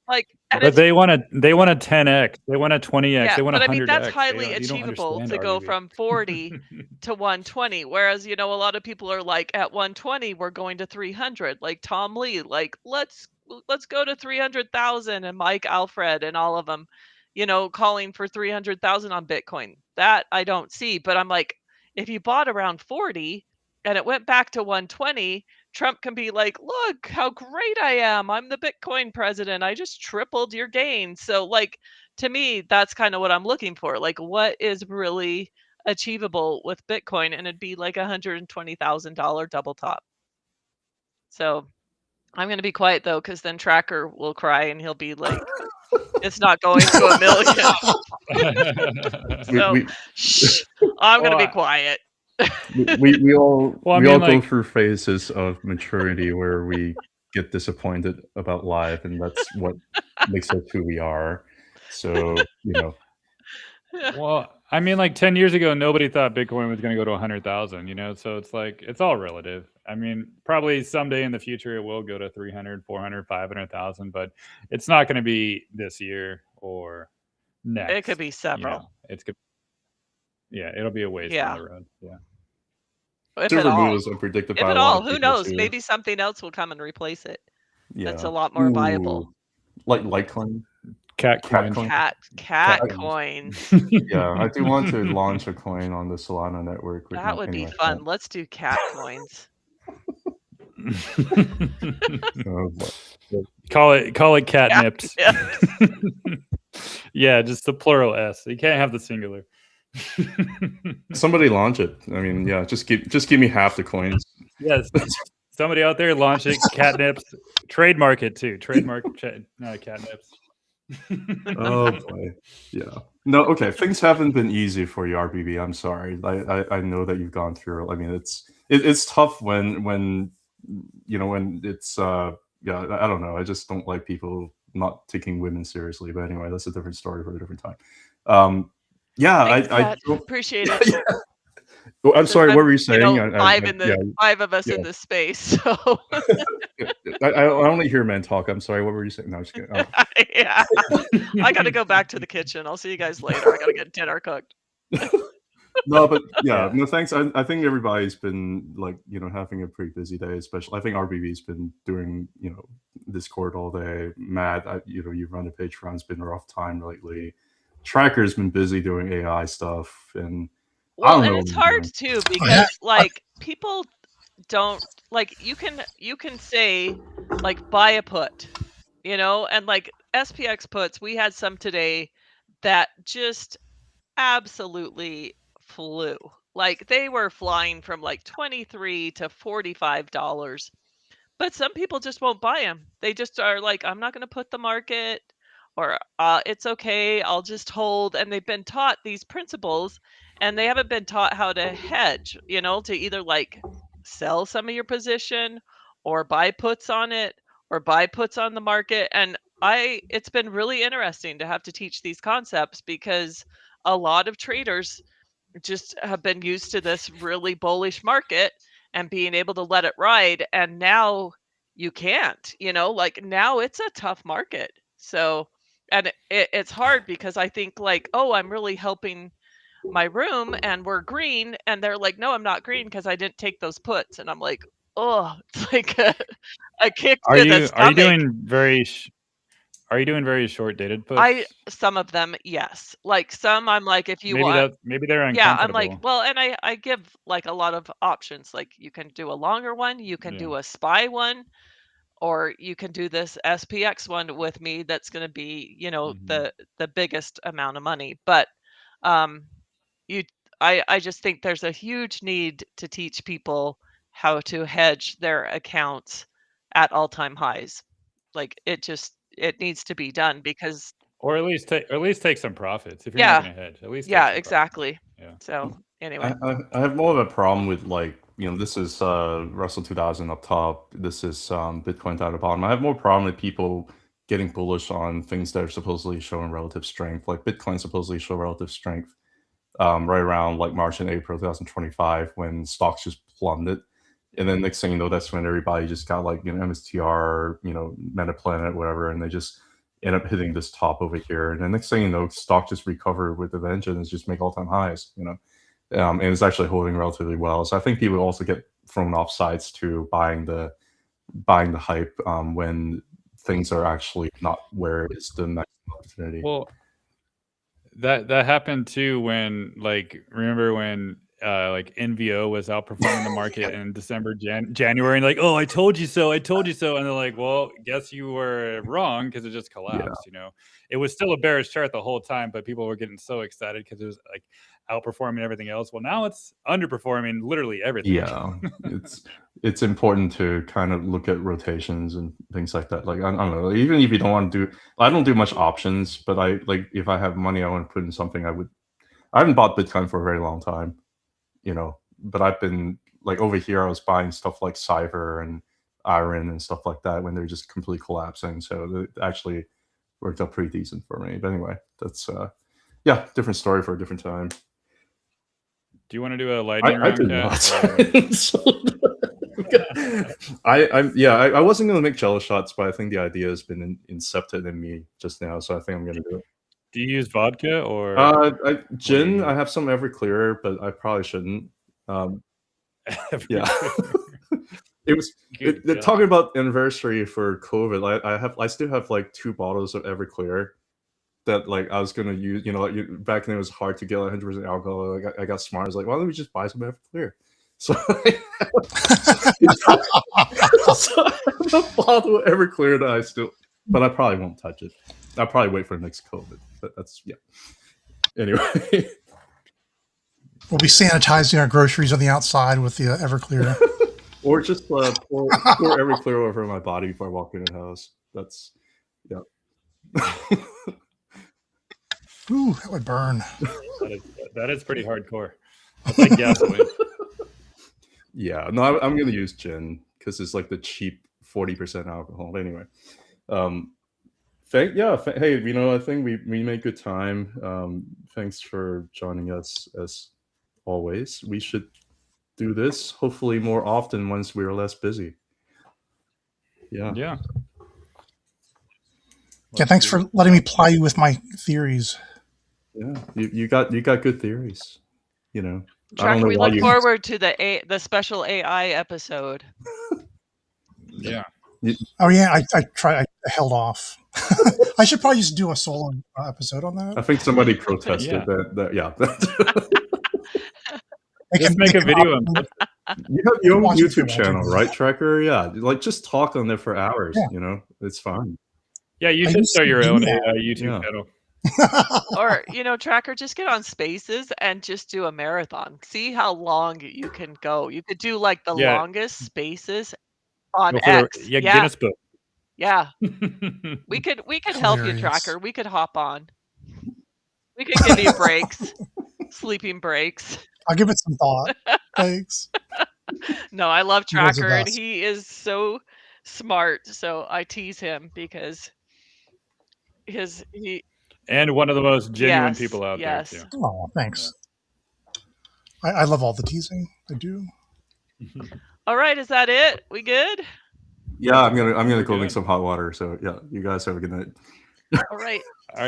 Like, but they want a 10x, they want a 20x, they want a 100x. I mean, that's highly achievable to go from 40 to 120. Whereas, a lot of people are like, at 120, we're going to 300. Like Tom Lee, like let's go to 300,000, and Mike Alfred and all of them, calling for 300,000 on Bitcoin. That I don't see. But I'm like, if you bought around 40 and it went back to 120. Trump can be like, look how great I am. I'm the Bitcoin president. I just tripled your gains. So like, to me, that's kind of what I'm looking for. Like what is really achievable with Bitcoin? And it'd be like $120,000 double top. So I'm going to be quiet though, because then Tracker will cry and he'll be like, it's not going to 1 million. So I'm going to be quiet. we all go through phases of maturity where we get disappointed about life, and that's what makes us who we are. So well, I mean, like 10 years ago, nobody thought Bitcoin was going to go to 100,000. So it's like it's all relative. I mean, probably someday in the future it will go to 300, 400, 500,000, but it's not going to be this year or next. It could be several. It'll be a ways down the road. Yeah. If at all, unpredictable. If at all, who knows? Too. Maybe something else will come and replace it. Yeah. That's a lot more viable. Like Litecoin. Cat coins. Yeah, I do want to launch a coin on the Solana network. That would be fun. Let's do cat coins. Call it catnips. Yeah, just the plural S. You can't have the singular. Somebody launch it. I mean, yeah, just give me half the coins. Yes, somebody out there launch it. Catnips. Trademark it too. Trademark catnips. Oh boy, yeah. No, okay. Things haven't been easy for you, RBB. I'm sorry. I know that you've gone through. I mean, it's tough when it's I don't know. I just don't like people not taking women seriously. But anyway, that's a different story for a different time. Yeah, Thanks, Pat. I Appreciate it. yeah. Well, I'm Since sorry, what I'm, were you saying? Yeah, five of us yeah. in this space. So I only hear men talk. I'm sorry, what were you saying? No, I'm just kidding. yeah, I got to go back to the kitchen. I'll see you guys later. I got to get dinner cooked. No, but yeah, Yeah. no, thanks. I think everybody's been like, having a pretty busy day, especially I think RBB's been doing, Discord all day. Matt, you've run the Patreon's been a rough time lately. Tracker's been busy doing AI stuff, and I Well, don't and know it's what I'm hard doing. too Oh, yeah. because like people don't like you can say like buy a put, and like SPX puts, we had some today that just absolutely flew. Like they were flying from like $23 to $45. But some people just won't buy them. They just are like, I'm not going to put the market, or it's okay, I'll just hold. And they've been taught these principles, and they haven't been taught how to hedge, to either like sell some of your position or buy puts on it or buy puts on the market. And it's been really interesting to have to teach these concepts because a lot of traders just have been used to this really bullish market and being able to let it ride, and now you can't, like now it's a tough market. So and it's hard because I think like, oh, I'm really helping my room and we're green, and they're like, no, I'm not green because I didn't take those puts. And I'm like, oh, it's like a kick Are to the you are you stomach. doing are you doing very short dated I puts? Some of them, yes. Like some I'm like, if you want. Maybe they're Yeah, I'm like, uncomfortable. well, and I give like a lot of options. Like you can do a longer one, you can Yeah. do a SPY one, or you can do this SPX one with me that's going to be, Mhm. the biggest amount of money. But um you I just think there's a huge need to teach people how to hedge their accounts at all-time highs. Like it needs to be done because Or at least take some profits. If you're not yeah, gonna hedge, at least take yeah, some profits. exactly. Yeah. So anyway. I have more of a problem with like, this is Russell 2000 up top. This is Bitcoin down the bottom. I have more problem with people getting bullish on things that are supposedly showing relative strength. Like Bitcoin supposedly show relative strength right around like March and April 2025 when stocks just plummeted. And then next thing you know, that's when everybody just got like, MSTR, Metaplanet, whatever, and they just end up hitting this top over here. And then next thing you know, stock just recover with a vengeance, just make all-time highs. And it's actually holding relatively well. So I think people also get thrown off sides to buying the hype when things are actually not where it's the next opportunity. Well, that happened too when remember when like NVO was outperforming the market in December, January, and like, oh, I told you so, and they're like, well, guess you were wrong because it just Yeah, collapsed. It was still a bearish chart the whole time, but people were getting so excited because it was like outperforming everything else. Well, now it's underperforming literally everything. yeah. It's important to kind of look at rotations and things like that. Like I don't know, even if you don't want to do, I don't do much options, but I like if I have money I want to put in something, I haven't bought Bitcoin for a very long time, but I've been like over here I was buying stuff like Cyber and Iron and stuff like that when they're just completely collapsing. So it actually worked out pretty decent for me. But anyway, that's yeah, different story for a different time. Do you want to do a lightning I round, do not. I wasn't going to make jello shots, but I think the idea has been incepted in me just now, so I think I'm going to do it. Do you use vodka or Gin? use? I have some Everclear, but I probably shouldn't. Yeah. It was talking about anniversary for COVID. I still have like 2 bottles of Everclear that like I was gonna use. Like back then it was hard to get 100% alcohol. I got smart. I was like, why don't we just buy some Everclear? So I have a bottle of Everclear that but I probably won't touch it. I'll probably wait for the next COVID. But that's yeah. Anyway. We'll be sanitizing our groceries on the outside with the Everclear. Or just pour Everclear over my body before I walk in the house. That's, yeah. Ooh, that would burn. That is pretty hardcore. That's like gasoline. Yeah, no, I'm going to use gin because it's like the cheap 40% alcohol. Anyway, Hey, I think we made good time. Thanks for joining us as always. We should do this hopefully more often once we're less busy. Yeah. Yeah. Yeah, thanks for letting me ply you with my theories. Yeah. You got good theories. I don't Tracker, know we why look you. forward to the special AI episode. Yeah. Oh yeah, I held off. I should probably just do a solo episode on I that. think somebody protested Yeah. Just make a video and post it. You have your own Watch it if you're YouTube channel, watching. right, Tracker? Yeah, like just talk on there for hours. Yeah. It's fine. Yeah, you I should used start to your do own that. AI YouTube Yeah. channel. Or, Tracker, just get on Spaces and just do a marathon. See how long you can go. You could do like the Yeah. longest Spaces on Go for the X. yeah, Yeah, Guinness Book. yeah. We could help you, Hilarious. Tracker. We could hop on. We could give you breaks, sleeping breaks. I'll give it some thought. Thanks. No, I love You guys are Tracker, and best. he is so smart. So I tease him because he And one of the most genuine yes, people out yes. there too. Oh, thanks. I love all the teasing. I do. All right, is that it? We good? Yeah, I'm gonna go Good. drink some hot water. So yeah, you guys have a good night. All right. All right.